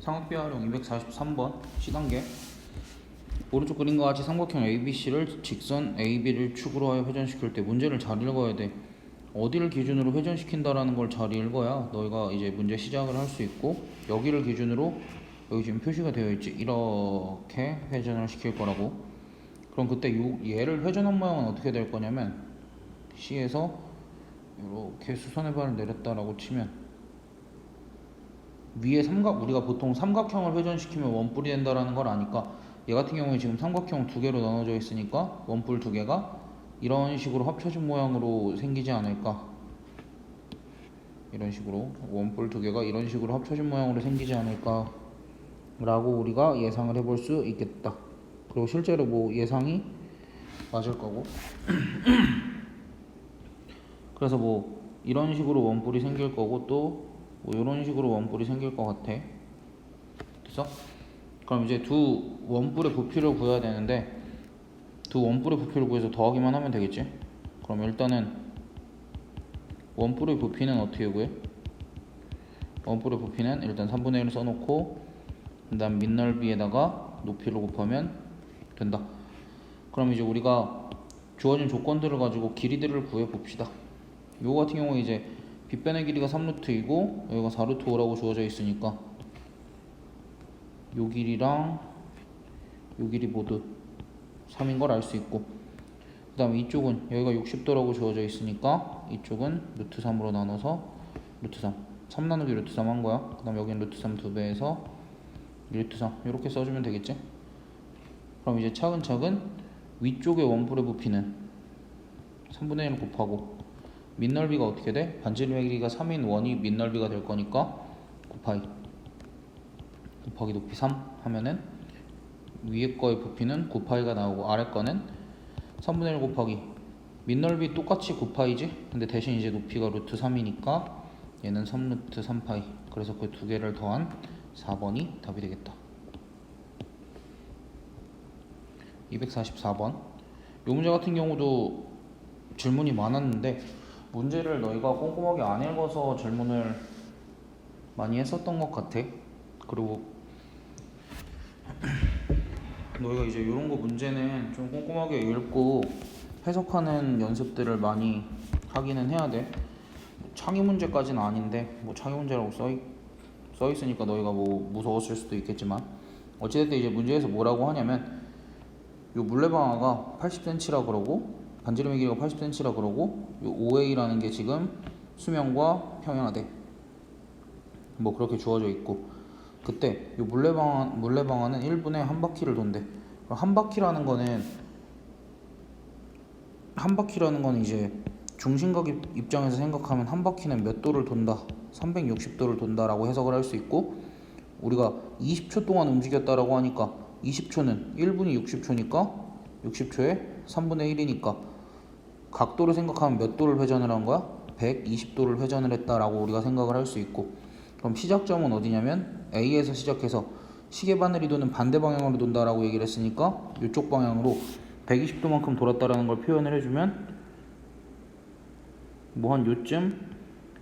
삼각비 활용 243번 C단계. 오른쪽 그림과 같이 삼각형 ABC를 직선 AB를 축으로 하여 회전시킬 때 문제를 잘 읽어야 돼. 어디를 기준으로 회전시킨다라는 걸 잘 읽어야 너희가 이제 문제 시작을 할 수 있고, 여기를 기준으로 여기 지금 표시가 되어 있지, 이렇게 회전을 시킬 거라고. 그럼 그때 얘를 회전한 모양은 어떻게 될 거냐면, C에서 이렇게 수선의 발을 내렸다라고 치면 위에 우리가 보통 삼각형을 회전시키면 원뿔이 된다라는 걸 아니까, 얘 같은 경우에 지금 삼각형 두 개로 나눠져 있으니까 원뿔 두 개가 이런 식으로 합쳐진 모양으로 생기지 않을까. 이런 식으로 원뿔 두 개가 이런 식으로 합쳐진 모양으로 생기지 않을까 라고 우리가 예상을 해볼 수 있겠다. 그리고 실제로 뭐 예상이 맞을 거고 그래서 뭐 이런 식으로 원뿔이 생길 거고, 또 뭐 이런 식으로 원뿔이 생길 것 같아. 됐어? 그럼 이제 두 원뿔의 부피를 구해야 되는데, 두 원뿔의 부피를 구해서 더하기만 하면 되겠지. 그럼 일단은 원뿔의 부피는 어떻게 구해? 원뿔의 부피는 일단 3분의 1을 써놓고 그 다음 밑넓이에다가 높이를 곱하면 된다. 그럼 이제 우리가 주어진 조건들을 가지고 길이들을 구해 봅시다. 요거 같은 경우에 이제 빗변의 길이가 3루트이고 여기가 4루트 5라고 주어져 있으니까 요 길이랑 요 길이 모두 3인 걸 알 수 있고, 그 다음에 이쪽은 여기가 60도라고 주어져 있으니까 이쪽은 루트 3으로 나눠서 루트 3 나누기 루트 3 한 거야. 그 다음 여기는 루트 3 2배에서 루트 3 이렇게 써주면 되겠지. 그럼 이제 차근차근 위쪽의 원뿔의 부피는 3분의 1을 곱하고, 밑넓이가 어떻게 돼? 반지름의 길이가 3인 원이 밑넓이가 될 거니까 곱하기 높이 3 하면은 위에 거의 부피는 9파이가 나오고, 아래 거는 3분의 1 곱하기 밑넓이 똑같이 9파이지? 근데 대신 이제 높이가 루트 3이니까 얘는 3루트 3파이. 그래서 그 두 개를 더한 4번이 답이 되겠다. 244번. 이 문제 같은 경우도 질문이 많았는데, 문제를 너희가 꼼꼼하게 안 읽어서 질문을 많이 했었던 것 같아. 그리고 너희가 이제 이런 거 문제는 좀 꼼꼼하게 읽고 해석하는 연습들을 많이 하기는 해야 돼. 창의 문제까지는 아닌데 뭐 창의 문제라고 써 있으니까 너희가 뭐 무서웠을 수도 있겠지만, 어찌됐든 이제 문제에서 뭐라고 하냐면, 요 물레방아가 80cm라 그러고 반지름의 길이가 80cm라 그러고 요 OA라는 게 지금 수명과 평행하대. 뭐 그렇게 주어져 있고, 그때 이 물레방아는 1분에 한 바퀴를 돈대. 한 바퀴라는 거는 이제 중심각 입장에서 생각하면 한 바퀴는 몇 도를 돈다? 360도를 돈다라고 해석을 할 수 있고, 우리가 20초 동안 움직였다라고 하니까 20초는 1분이 60초니까 60초에 3분의 1이니까 각도를 생각하면 몇 도를 회전을 한 거야? 120도를 회전을 했다라고 우리가 생각을 할 수 있고, 그럼 시작점은 어디냐면 A에서 시작해서 시계 바늘이 도는 반대 방향으로 돈다라고 얘기를 했으니까 이쪽 방향으로 120도만큼 돌았다라는 걸 표현을 해주면 뭐 한 요쯤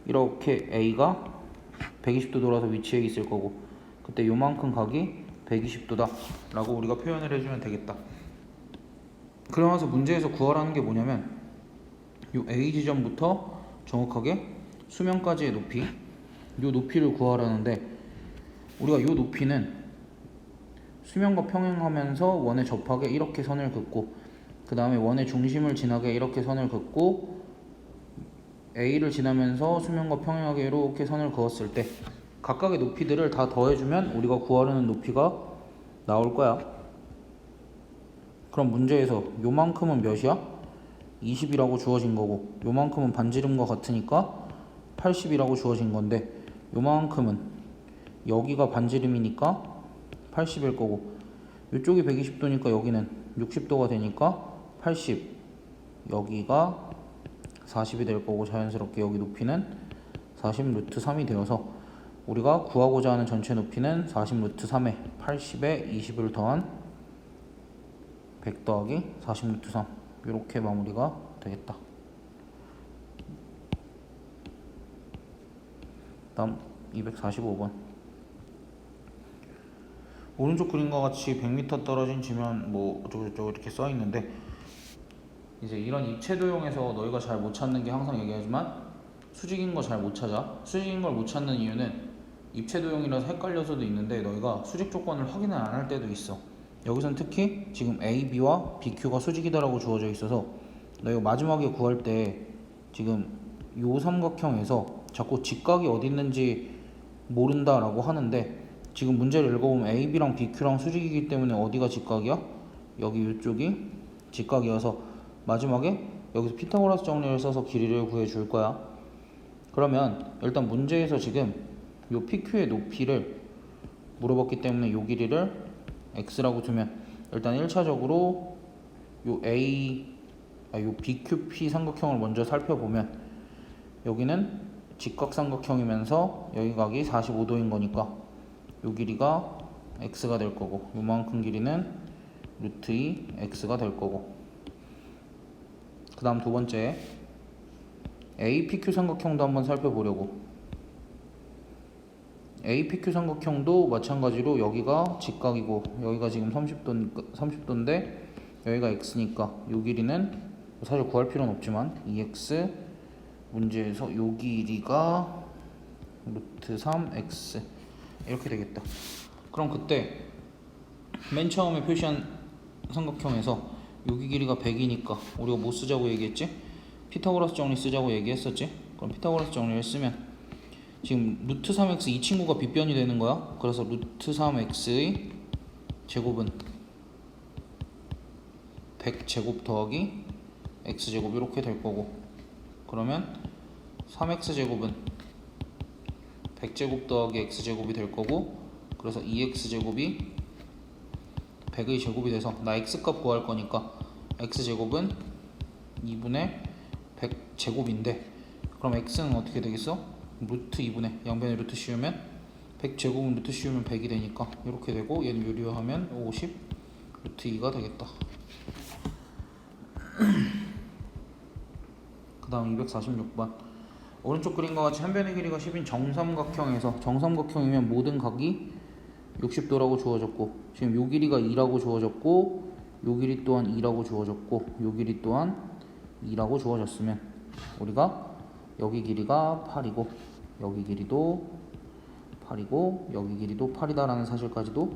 이렇게 A가 120도 돌아서 위치에 있을 거고, 그때 요만큼 각이 120도다 라고 우리가 표현을 해주면 되겠다. 그러면서 문제에서 구하라는 게 뭐냐면, 요 A 지점부터 정확하게 수면까지의 높이, 요 높이를 구하라는데, 우리가 요 높이는 수면과 평행하면서 원에 접하게 이렇게 선을 긋고, 그 다음에 원의 중심을 지나게 이렇게 선을 긋고, A를 지나면서 수면과 평행하게 이렇게 선을 그었을 때 각각의 높이들을 다 더해주면 우리가 구하려는 높이가 나올 거야. 그럼 문제에서 요만큼은 몇이야? 20이라고 주어진 거고, 요만큼은 반지름과 같으니까 80이라고 주어진 건데, 요만큼은 여기가 반지름이니까 80일 거고, 이쪽이 120도니까 여기는 60도가 되니까 80, 여기가 40이 될 거고, 자연스럽게 여기 높이는 40 루트 3이 되어서 우리가 구하고자 하는 전체 높이는 40 루트 3에 80에 20을 더한 100 더하기 40 루트 3, 이렇게 마무리가 되겠다. 다음 245번. 오른쪽 그림과 같이 100m 떨어진 지면 뭐 어쩌고저쩌고 이렇게 써 있는데, 이제 이런 입체 도형에서 너희가 잘 못 찾는 게 항상 얘기하지만 수직인 거 잘 못 찾아. 수직인 걸 못 찾는 이유는 입체 도형이라서 헷갈려서도 있는데 너희가 수직 조건을 확인을 안 할 때도 있어. 여기선 특히 지금 A, B와 BQ가 수직이다라고 주어져 있어서 너희가 마지막에 구할 때 지금 요 삼각형에서 자꾸 직각이 어디 있는지 모른다라고 하는데, 지금 문제를 읽어보면 A, B랑 BQ랑 수직이기 때문에 어디가 직각이야? 여기 이쪽이 직각이어서 마지막에 여기서 피타고라스 정리를 써서 길이를 구해줄 거야. 그러면 일단 문제에서 지금 요 PQ의 높이를 물어봤기 때문에 요 길이를 x라고 두면, 일단 1차적으로 요 요 BQP 삼각형을 먼저 살펴보면 여기는 직각삼각형이면서 여기 각이 45도인 거니까 요 길이가 x가 될 거고, 요만큼 길이는 루트 2 x가 될 거고, 그 다음 두 번째 APQ 삼각형도 한번 살펴보려고. APQ 삼각형도 마찬가지로 여기가 직각이고 여기가 지금 30도인데 여기가 x니까 요 길이는 사실 구할 필요는 없지만 2x, 문제에서 요 길이가 루트 3x 이렇게 되겠다. 그럼 그때 맨 처음에 표시한 삼각형에서 여기 길이가 100이니까 우리가 뭐 쓰자고 얘기했지? 피타고라스 정리 쓰자고 얘기했었지? 그럼 피타고라스 정리를 쓰면 지금 루트 3x 이 친구가 빗변이 되는 거야. 그래서 루트 3x의 제곱은 100제곱 더하기 x제곱 이렇게 될 거고, 그러면 3x제곱은 100제곱 더하기 x제곱이 될 거고, 그래서 2x제곱이 100의 제곱이 돼서 나 x값 구할 거니까 x제곱은 2분의 100제곱인데, 그럼 x는 어떻게 되겠어? 루트 2분의 양변에 루트 씌우면 100제곱은 루트 씌우면 100이 되니까 이렇게 되고, 얘는 유리화하면 50 루트 2가 되겠다. 그 다음 246번 오른쪽 그림과 같이 한 변의 길이가 10인 정삼각형에서, 정삼각형이면 모든 각이 60도라고 주어졌고, 지금 요 길이가 2라고 주어졌고 요 길이 또한 2라고 주어졌고 요 길이 또한 2라고 주어졌으면 우리가 여기 길이가 8이고 여기 길이도 8이고 여기 길이도 8이다 라는 사실까지도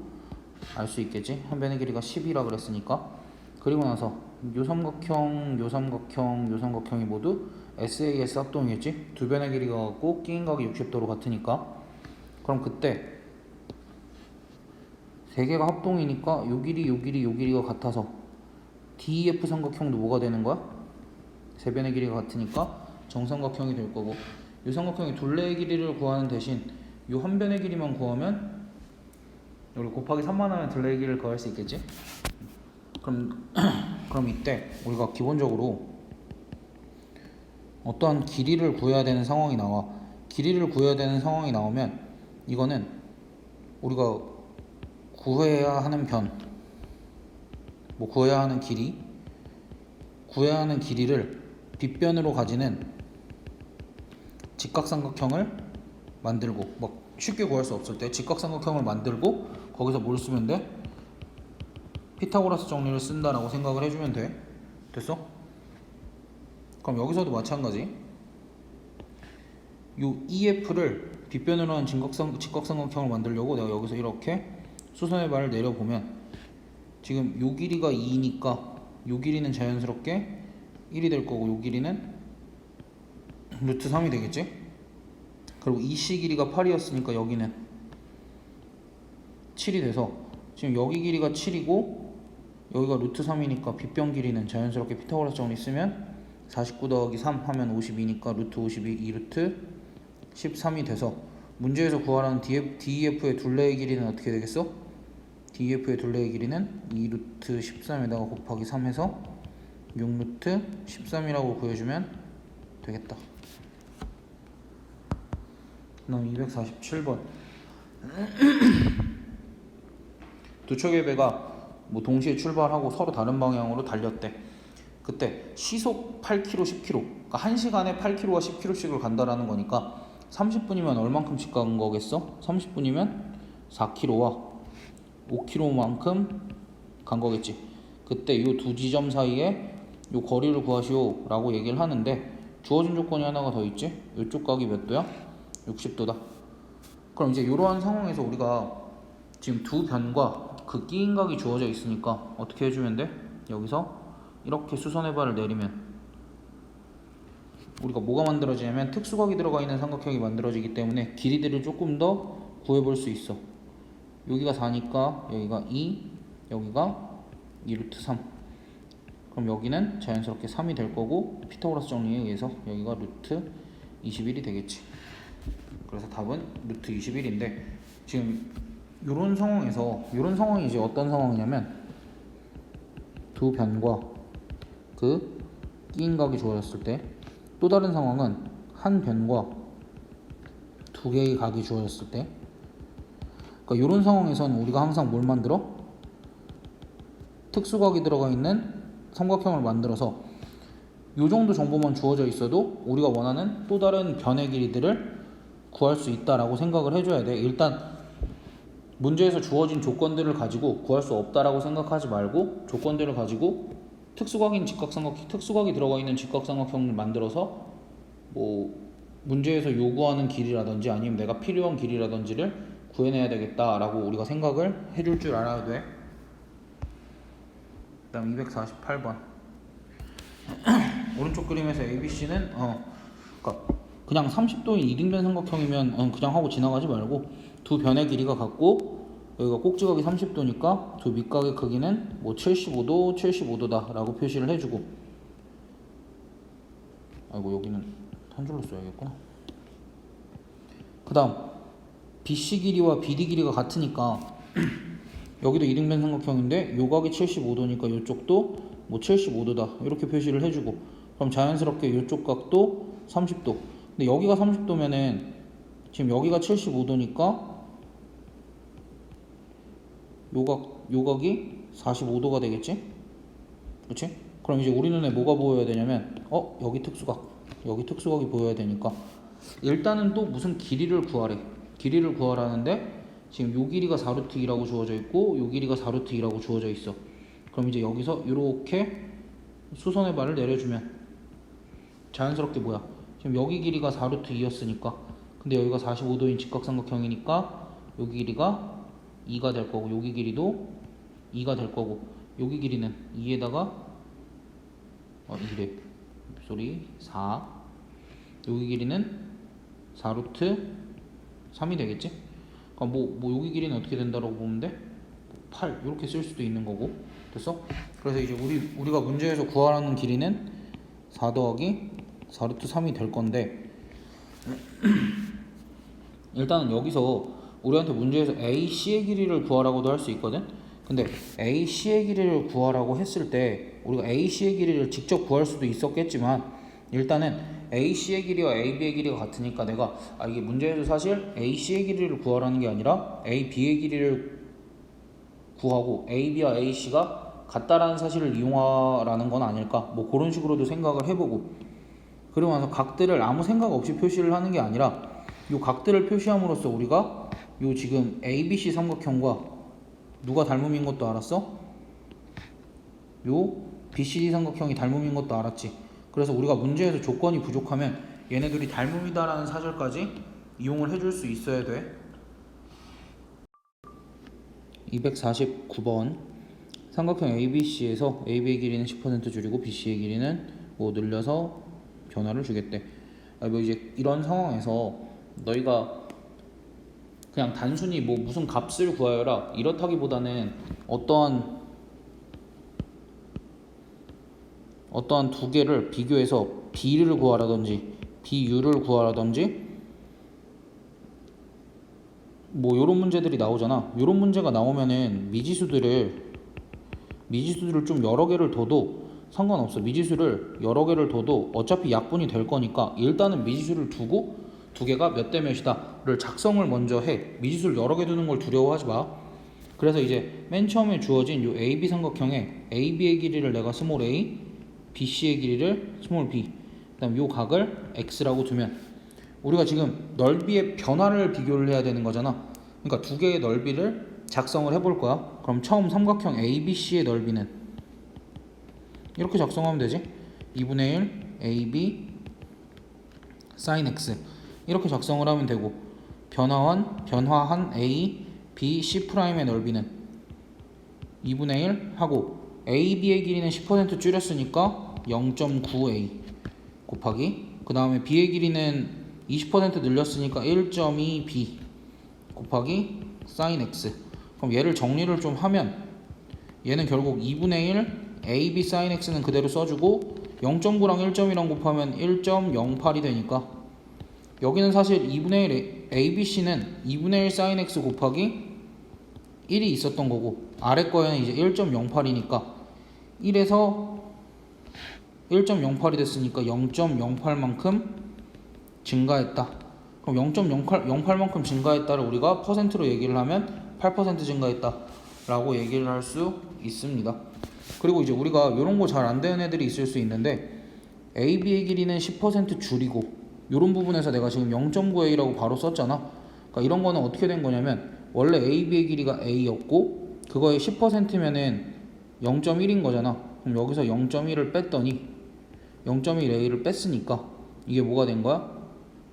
알 수 있겠지. 한 변의 길이가 10이라 그랬으니까. 그리고 나서 요 삼각형, 요 삼각형, 요 삼각형이 모두 SAS 합동이겠지. 두 변의 길이가 같고 끼인 각이 60도로 같으니까. 그럼 그때 세 개가 합동이니까 요 길이, 요 길이, 요 길이가 같아서 DEF 삼각형도 뭐가 되는 거야? 세 변의 길이가 같으니까 정삼각형이 될 거고, 이 삼각형의 둘레의 길이를 구하는 대신 이 한 변의 길이만 구하면 우리 곱하기 3만 하면 둘레의 길이를 구할 수 있겠지? 그럼 이때 우리가 기본적으로 어떠한 길이를 구해야 되는 상황이 나와. 길이를 구해야 되는 상황이 나오면 이거는 우리가 구해야 하는 구해야 하는 길이, 구해야 하는 길이를 빗변으로 가지는 직각삼각형을 만들고, 막 쉽게 구할 수 없을 때 직각삼각형을 만들고 거기서 뭘 쓰면 돼? 피타고라스 정리를 쓴다라고 생각을 해주면 돼. 됐어? 그럼 여기서도 마찬가지. 요 EF를 빗변으로 한 직각삼각형을 만들려고 내가 여기서 이렇게 수선의 발을 내려보면 지금 요 길이가 2니까 요 길이는 자연스럽게 1이 될 거고 요 길이는 루트 3이 되겠지? 그리고 이 C 길이가 8이었으니까 여기는 7이 돼서 지금 여기 길이가 7이고 여기가 루트 3이니까 빗변 길이는 자연스럽게 피타고라스 정리 쓰면 49 더하기 3 하면 52니까 루트 52 2루트 13이 돼서 문제에서 구하라는 DEF의 둘레의 길이는 어떻게 되겠어? DEF의 둘레의 길이는 2루트 13에다가 곱하기 3 해서 6루트 13이라고 구해주면 되겠다. 그 다음 247번 두 척의 배가 뭐 동시에 출발하고 서로 다른 방향으로 달렸대. 그때 시속 8km, 10km, 그러니까 1시간에 8km와 10km씩을 간다라는 거니까 30분이면 얼만큼씩 가는 거겠어? 30분이면 4km와 5km만큼 간 거겠지. 그때 이 두 지점 사이에 이 거리를 구하시오 라고 얘기를 하는데 주어진 조건이 하나가 더 있지. 이쪽 각이 몇 도야? 60도다. 그럼 이제 이러한 상황에서 우리가 지금 두 변과 그 끼인 각이 주어져 있으니까 어떻게 해주면 돼? 여기서 이렇게 수선의 발을 내리면 우리가 뭐가 만들어지냐면 특수각이 들어가 있는 삼각형이 만들어지기 때문에 길이들을 조금 더 구해볼 수 있어. 여기가 4니까 여기가 2, 여기가 2 루트 3. 그럼 여기는 자연스럽게 3이 될 거고 피타고라스 정리에 의해서 여기가 루트 21이 되겠지. 그래서 답은 루트 21인데 지금 요런 상황이 이제 어떤 상황이냐면 두 변과 그 끼인 각이 주어졌을 때, 또 다른 상황은 한 변과 두 개의 각이 주어졌을 때, 그러니까 이런 상황에서는 우리가 항상 뭘 만들어? 특수각이 들어가 있는 삼각형을 만들어서 이 정도 정보만 주어져 있어도 우리가 원하는 또 다른 변의 길이들을 구할 수 있다라고 생각을 해줘야 돼. 일단 문제에서 주어진 조건들을 가지고 구할 수 없다라고 생각하지 말고 조건들을 가지고 특수각이 들어가 있는 직각삼각형을 만들어서 뭐 문제에서 요구하는 길이라든지 아니면 내가 필요한 길이라든지를 구해내야 되겠다라고 우리가 생각을 해줄 줄 알아야 돼. 그 다음 248번 오른쪽 그림에서 ABC는 그러니까 그냥 30도인 이등변 삼각형이면 그냥 하고 지나가지 말고 두 변의 길이가 같고 여기가 꼭지각이 30도니까 두 밑각의 크기는 뭐 75도, 75도다 라고 표시를 해주고, 아이고 여기는 한 줄로 써야겠구나. 그 다음 BC 길이와 BD 길이가 같으니까 여기도 이등변 삼각형인데 요 각이 75도니까 요쪽도 뭐 75도다 이렇게 표시를 해주고, 그럼 자연스럽게 요쪽 각도 30도. 근데 여기가 30도면은 지금 여기가 75도니까 요 각이 45도가 되겠지? 그렇지? 그럼 이제 우리 눈에 뭐가 보여야 되냐면 여기 특수각이 보여야 되니까 일단은 또 무슨 길이를 구하래. 길이를 구하라는데 지금 요 길이가 4루트 2라고 주어져 있고 요 길이가 4루트 2라고 주어져 있어. 그럼 이제 여기서 이렇게 수선의 발을 내려주면 자연스럽게 뭐야? 지금 여기 길이가 4루트 2였으니까 근데 여기가 45도인 직각삼각형이니까 여기 길이가 2가 될 거고 여기 길이도 2가 될 거고 여기 길이는 2에다가 4 여기 길이는 4루트 3이 되겠지? 그러니까 뭐 여기 길이는 어떻게 된다라고 보면 돼? 8 이렇게 쓸 수도 있는 거고. 됐어? 그래서 이제 우리가 문제에서 구하라는 길이는 4 더하기 4루트 3이 될 건데 일단은 여기서 우리한테 문제에서 AC의 길이를 구하라고도 할 수 있거든. 근데 AC의 길이를 구하라고 했을 때 우리가 AC의 길이를 직접 구할 수도 있었겠지만 일단은 AC의 길이와 AB의 길이가 같으니까 내가 이게 문제에서 사실 AC의 길이를 구하라는 게 아니라 AB의 길이를 구하고 AB와 AC가 같다라는 사실을 이용하라는 건 아닐까, 뭐 그런 식으로도 생각을 해보고, 그리고 나서 각들을 아무 생각 없이 표시를 하는 게 아니라 이 각들을 표시함으로써 우리가 요 지금 ABC 삼각형과 누가 닮음인 것도 알았어? 요 BCD 삼각형이 닮음인 것도 알았지. 그래서 우리가 문제에서 조건이 부족하면 얘네들이 닮음이다라는 사실까지 이용을 해줄 수 있어야 돼. 249번 삼각형 ABC에서 AB의 길이는 10% 줄이고 BC의 길이는 뭐 늘려서 변화를 주겠대. 뭐 이제 이런 상황에서 너희가 그냥 단순히 뭐 무슨 값을 구하여라 이렇다기보다는 어떠한 두 개를 비교해서 B를 구하라든지 BU를 구하라든지 뭐 요런 문제들이 나오잖아. 요런 문제가 나오면은 미지수들을 좀 여러 개를 둬도 상관없어. 미지수를 여러 개를 둬도 어차피 약분이 될 거니까 일단은 미지수를 두고 두 개가 몇 대 몇이다를 작성을 먼저 해. 미지수를 여러 개 두는 걸 두려워하지 마. 그래서 이제 맨 처음에 주어진 요 AB 삼각형에 AB의 길이를 내가 스몰 a, BC의 길이를 스몰 b, 그 다음 요 각을 x라고 두면 우리가 지금 넓이의 변화를 비교를 해야 되는 거잖아. 그러니까 두 개의 넓이를 작성을 해볼 거야. 그럼 처음 삼각형 ABC의 넓이는 이렇게 작성하면 되지. 2분의 1 AB sin x 이렇게 작성을 하면 되고, 변화한 A, B, C'의 넓이는 2분의 1 하고, AB의 길이는 10% 줄였으니까 0.9A 곱하기, 그 다음에 B의 길이는 20% 늘렸으니까 1.2B 곱하기 sin x. 그럼 얘를 정리를 좀 하면 얘는 결국 2분의 1 AB sin x는 그대로 써주고 0.9랑 1.2랑 곱하면 1.08이 되니까, 여기는 사실 2분의 1 ABC는 2분의 1 sin x 곱하기 1이 있었던 거고, 아래 거에는 이제 1.08이니까 1에서 1.08이 됐으니까 0.08만큼 증가했다. 그럼 0.08만큼 증가했다를 우리가 퍼센트로 얘기를 하면 8% 증가했다 라고 얘기를 할 수 있습니다. 그리고 이제 우리가 이런 거 잘 안 되는 애들이 있을 수 있는데, AB의 길이는 10% 줄이고, 이런 부분에서 내가 지금 0.9A라고 바로 썼잖아. 그러니까 이런 거는 어떻게 된 거냐면, 원래 AB의 길이가 A였고 그거의 10%면은 0.1인 거잖아. 그럼 여기서 0.1을 뺐더니 0.1A를 뺐으니까 이게 뭐가 된 거야?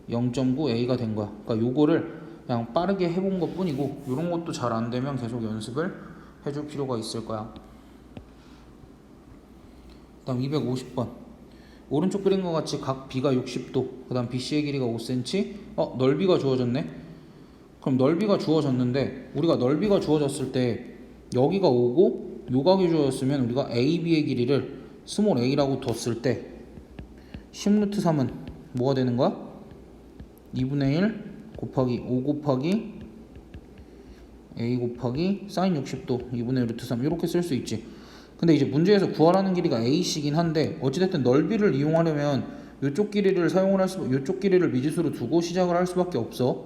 0.9A가 된 거야. 그러니까 요거를 그냥 빠르게 해본 것 뿐이고, 이런 것도 잘 안 되면 계속 연습을 해줄 필요가 있을 거야. 그 다음 250번. 오른쪽 그린 것 같이 각 B가 60도, 그 다음 BC의 길이가 5cm. 넓이가 주어졌네. 그럼 넓이가 주어졌는데, 우리가 넓이가 주어졌을 때 여기가 5고 요 각이 주어졌으면 우리가 AB의 길이를 스몰 a라고 뒀을 때 10루트3은 뭐가 되는 거야? 2분의 1 곱하기 5 곱하기 a 곱하기 sin 60도 2분의 1 루트 3 이렇게 쓸 수 있지. 근데 이제 문제에서 구하라는 길이가 a씨긴 한데, 어찌됐든 넓이를 이용하려면 이쪽 길이를 이쪽 길이를 미지수로 두고 시작을 할 수밖에 없어.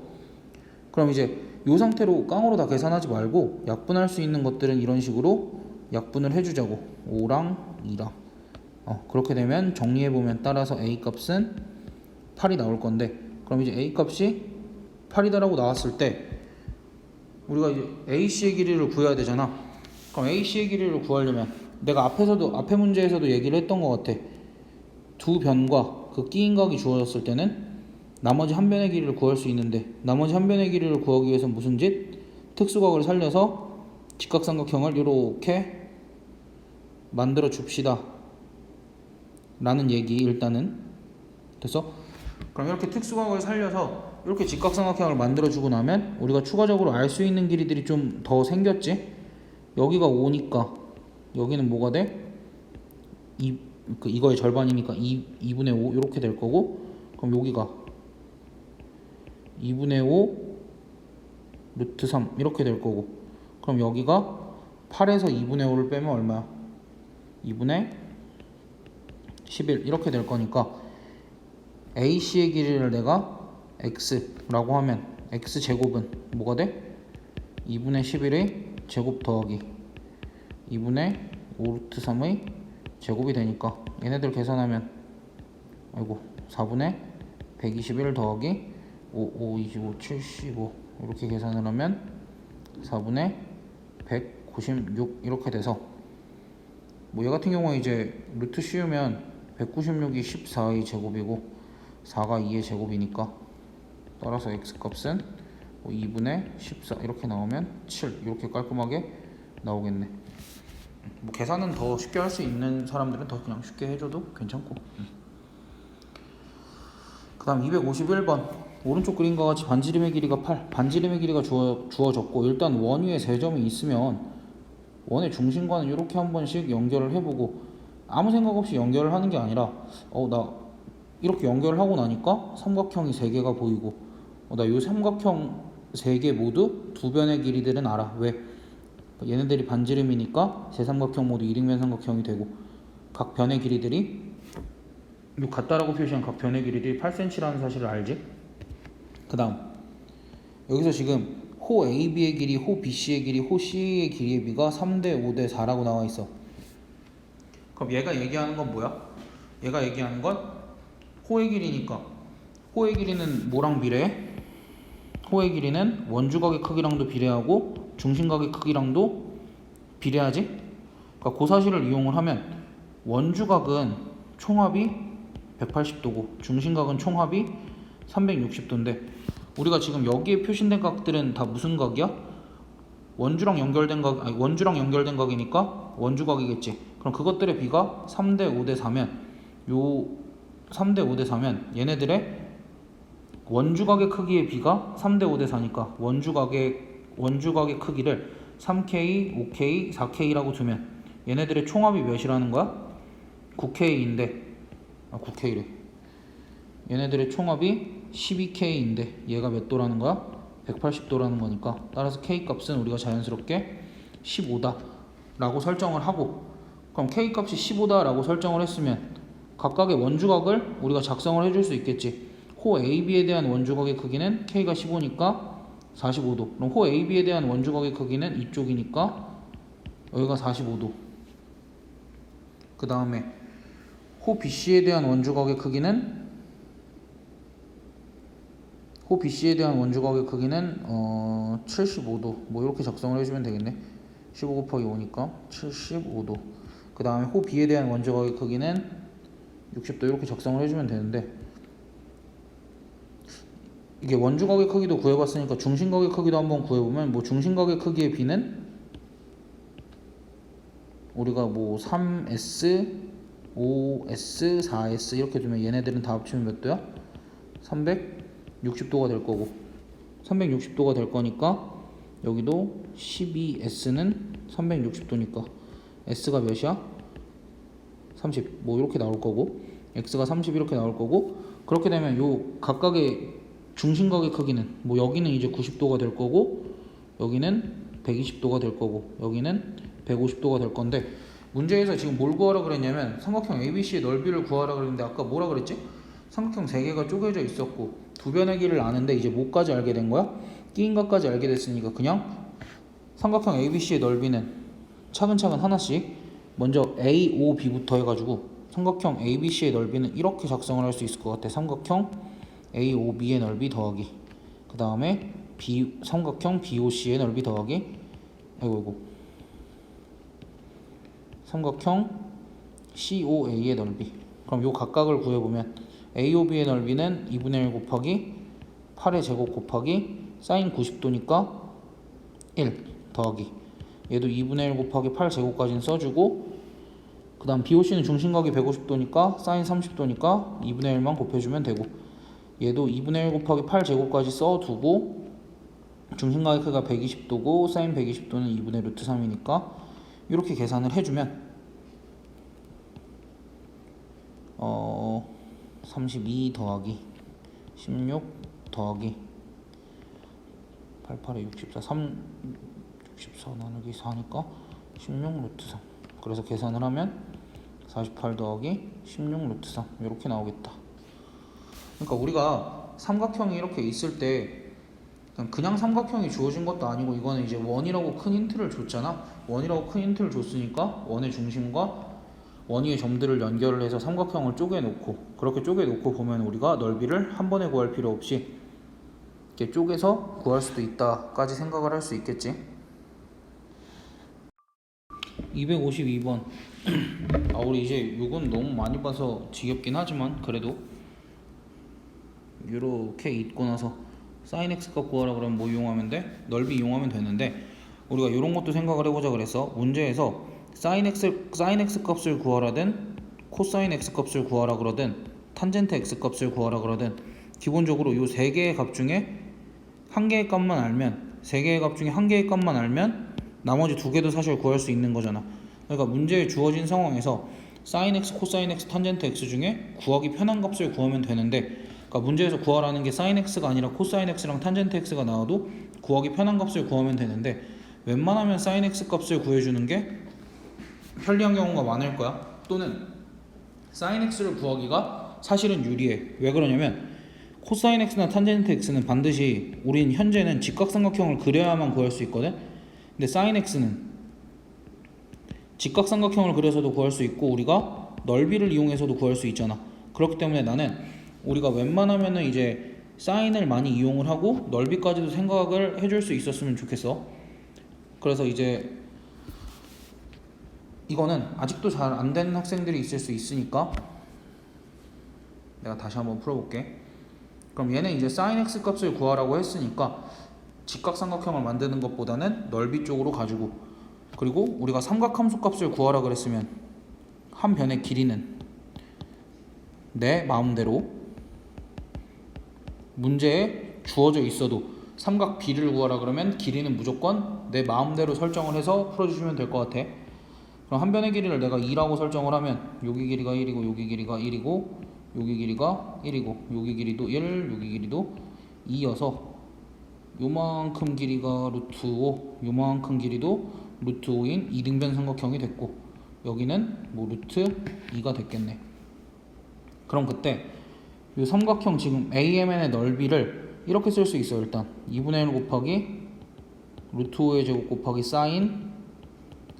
그럼 이제 이 상태로 깡으로 다 계산하지 말고 약분할 수 있는 것들은 이런 식으로 약분을 해주자고. 5랑 2랑. 그렇게 되면 정리해보면 따라서 a 값은 8이 나올 건데, 그럼 이제 a 값이 8이다라고 나왔을 때 우리가 이제 AC의 길이를 구해야 되잖아. 그럼 AC의 길이를 구하려면 내가 앞에 문제에서도 얘기를 했던 것 같아. 두 변과 그 끼인각이 주어졌을 때는 나머지 한 변의 길이를 구할 수 있는데, 나머지 한 변의 길이를 구하기 위해서 무슨 짓? 특수각을 살려서 직각삼각형을 이렇게 만들어 줍시다 라는 얘기. 일단은 됐어? 그럼 이렇게 특수각을 살려서 이렇게 직각삼각형을 만들어 주고 나면 우리가 추가적으로 알 수 있는 길이들이 좀 더 생겼지. 여기가 5니까 여기는 뭐가 돼? 이거의 절반이니까 2분의 5 이렇게 될 거고, 그럼 여기가 2분의 5 루트 3 이렇게 될 거고, 그럼 여기가 8에서 2분의 5를 빼면 얼마야? 2분의 11 이렇게 될 거니까 AC의 길이를 내가 X라고 하면 X제곱은 뭐가 돼? 2분의 11의 제곱 더하기 2분의 5 루트 3의 제곱이 되니까 얘네들 계산하면 4분의 121 더하기 5, 25, 75 이렇게 계산을 하면 4분의 196 이렇게 돼서, 얘 같은 경우에 이제 루트 씌우면 196이 14의 제곱이고 4가 2의 제곱이니까 따라서 x값은 2분의 14 이렇게 나오면 7 이렇게 깔끔하게 나오겠네. 계산은 더 쉽게 할 수 있는 사람들은 더 그냥 쉽게 해줘도 괜찮고. 그 다음 251번. 오른쪽 그림과 같이 반지름의 길이가 8, 반지름의 길이가 주어졌고, 일단 원 위에 세 점이 있으면 원의 중심과는 이렇게 한 번씩 연결을 해보고, 아무 생각 없이 연결을 하는 게 아니라 나 이렇게 연결을 하고 나니까 삼각형이 3개가 보이고, 나 이 삼각형 3개 모두 두 변의 길이들은 알아. 왜? 얘네들이 반지름이니까 세 삼각형 모두 이등변 삼각형이 되고, 각 변의 길이들이 요 같다라고 표시한 각 변의 길이들이 8cm라는 사실을 알지? 그 다음 여기서 지금 호 AB의 길이, 호 BC의 길이, 호 C의 길이의 비가 3대 5대 4라고 나와 있어. 그럼 얘가 얘기하는 건 뭐야? 얘가 얘기하는 건 호의 길이니까, 호의 길이는 뭐랑 비례해? 호의 길이는 원주각의 크기랑도 비례하고 중심각의 크기랑도 비례하지? 그러니까 그 사실을 이용을 하면 원주각은 총합이 180도고 중심각은 총합이 360도인데 우리가 지금 여기에 표시된 각들은 다 무슨 각이야? 원주랑 연결된 각, 아니 원주랑 연결된 각이니까 원주각이겠지. 그럼 그것들의 비가 3대 5대 4면 요 3대 5대 4면 얘네들의 원주각의 크기의 비가 3대 5대 4니까 원주각의 크기를 3K, 5K, 4K라고 두면 얘네들의 총합이 몇이라는 거야? 9K인데 9K래. 얘네들의 총합이 12K인데 얘가 몇 도라는 거야? 180도라는 거니까 따라서 K 값은 우리가 자연스럽게 15다 라고 설정을 하고 그럼 K 값이 15다 라고 설정을 했으면 각각의 원주각을 우리가 작성을 해줄 수 있겠지. 호 AB에 대한 원주각의 크기는 K가 15니까 45도. 그럼 호 AB에 대한 원주각의 크기는 이쪽이니까 여기가 45도. 그 다음에 호 BC에 대한 원주각의 크기는 75도. 뭐 이렇게 작성을 해주면 되겠네. 15 곱하기 5니까 75도. 그 다음에 호 B에 대한 원주각의 크기는 60도 이렇게 작성을 해주면 되는데 이게 원주각의 크기도 구해봤으니까 중심각의 크기도 한번 구해보면 뭐 중심각의 크기의 비는 우리가 뭐 3S, 5S, 4S 이렇게 두면 얘네들은 다 합치면 몇 도야? 360도가 될 거고 360도가 될 거니까 여기도 12S는 360도니까 S가 몇이야? 30 뭐 이렇게 나올 거고 X가 30 이렇게 나올 거고 그렇게 되면 요 각각의 중심각의 크기는 뭐 여기는 이제 90도가 될 거고 여기는 120도가 될 거고 여기는 150도가 될 건데 문제에서 지금 뭘 구하라 그랬냐면 삼각형 ABC의 넓이를 구하라 그랬는데 아까 뭐라 그랬지? 삼각형 3개가 쪼개져 있었고 두 변의 길을 아는데 이제 뭐까지 알게 된 거야? 끼인각까지 알게 됐으니까 그냥 삼각형 ABC의 넓이는 차근차근 하나씩 먼저 A, O, B부터 해가지고 삼각형 ABC의 넓이는 이렇게 작성을 할 수 있을 것 같아. 삼각형 AOB의 넓이 더하기 그 다음에 삼각형 BOC의 넓이 더하기 삼각형 COA의 넓이. 그럼 요 각각을 구해보면 AOB의 넓이는 2분의 1 곱하기 8의 제곱 곱하기 사인 90도니까 1 더하기 얘도 2분의 1 곱하기 8 제곱까지는 써주고 그 다음 BOC는 중심각이 150도니까 사인 30도니까 2분의 1만 곱해주면 되고 얘도 2분의 1 곱하기 8 제곱까지 써두고 중심각의 크기가 120도고 사인 120도는 2분의 루트 3이니까 이렇게 계산을 해주면 32 더하기 16 더하기 88에 64 64 나누기 4니까 16 루트 3 그래서 계산을 하면 48 더하기 16 루트 3 이렇게 나오겠다. 그러니까 우리가 삼각형이 이렇게 있을 때 그냥 삼각형이 주어진 것도 아니고 이거는 이제 원이라고 큰 힌트를 줬잖아. 원이라고 큰 힌트를 줬으니까 원의 중심과 원위의 점들을 연결을 해서 삼각형을 쪼개놓고 그렇게 쪼개놓고 보면 우리가 넓이를 한 번에 구할 필요 없이 이렇게 쪼개서 구할 수도 있다까지 생각을 할 수 있겠지. 252번 우리 이제 이건 너무 많이 봐서 지겹긴 하지만 그래도 이렇게 읽고 나서 sin x값 구하라 그러면 뭐 이용하면 돼? 넓이 이용하면 되는데 우리가 이런 것도 생각을 해보자 그랬어. 문제에서 sin x 값을 구하라든 코사인 x 값을 구하라 그러든 탄젠트 x 값을 구하라 그러든 기본적으로 이 세 개의 값 중에 한 개의 값만 알면 세 개의 값 중에 한 개의 값만 알면 나머지 두 개도 사실 구할 수 있는 거잖아. 그러니까 문제에 주어진 상황에서 sin x, 코사인 x, 탄젠트 x 중에 구하기 편한 값을 구하면 되는데 그러니까 문제에서 구하라는 게 sin x가 아니라 코사인 x랑 탄젠트 x가 나와도 구하기 편한 값을 구하면 되는데 웬만하면 sin x 값을 구해주는 게 편리한 경우가 많을 거야. 또는 sin x를 구하기가 사실은 유리해. 왜 그러냐면 코사인 x나 탄젠트 x는 반드시 우린 현재는 직각삼각형을 그려야만 구할 수 있거든. 근데 sin x는 직각삼각형을 그려서도 구할 수 있고 우리가 넓이를 이용해서도 구할 수 있잖아. 그렇기 때문에 나는 우리가 웬만하면은 이제 사인을 많이 이용을 하고 넓이까지도 생각을 해줄 수 있었으면 좋겠어. 그래서 이제 이거는 아직도 잘 안 되는 학생들이 있을 수 있으니까 내가 다시 한번 풀어볼게. 그럼 얘는 이제 sin x 값을 구하라고 했으니까 직각삼각형을 만드는 것보다는 넓이 쪽으로 가지고, 그리고 우리가 삼각함수 값을 구하라 그랬으면 한 변의 길이는 내 마음대로 문제에 주어져 있어도 삼각 B를 구하라 그러면 길이는 무조건 내 마음대로 설정을 해서 풀어주시면 될 것 같아. 그럼 한 변의 길이를 내가 2라고 설정을 하면 여기 길이가 1이고 여기 길이가 1이고 여기 길이가 1이고 여기 길이도 1, 여기 길이도 2여서 요만큼 길이가 루트 5, 요만큼 길이도 루트 5인 이등변 삼각형이 됐고 여기는 뭐 루트 2가 됐겠네. 그럼 그때 이 삼각형 지금 AMN의 넓이를 이렇게 쓸 수 있어요. 일단 2분의 1 곱하기 루트 5의 제곱 곱하기 sin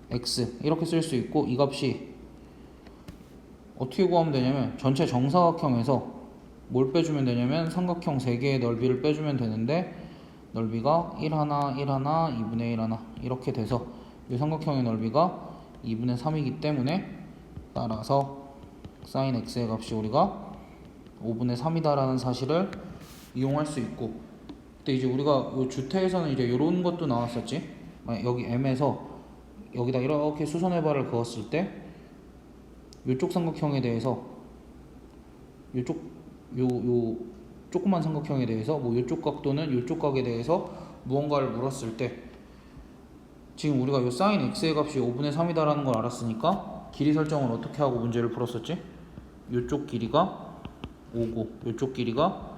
x 이렇게 쓸 수 있고, 이 값이 어떻게 구하면 되냐면 전체 정사각형에서 뭘 빼주면 되냐면 삼각형 3개의 넓이를 빼주면 되는데 넓이가 1 하나 1 하나 2분의 1 하나 이렇게 돼서 이 삼각형의 넓이가 2분의 3이기 때문에 따라서 sin x의 값이 우리가 5분의 3이다 라는 사실을 이용할 수 있고, 근데 이제 우리가 이 주태에서는 이제 이런 것도 나왔었지. 여기 M에서 여기다 이렇게 수선해발을 그었을 때 이쪽 삼각형에 대해서 요쪽 요 조그만 삼각형에 대해서 뭐 요쪽 각도는 요쪽 각에 대해서 무언가를 물었을 때 지금 우리가 요 sin x의 값이 5분의 3이다 라는 걸 알았으니까 길이 설정을 어떻게 하고 문제를 풀었었지? 요쪽 길이가 5고 요쪽 길이가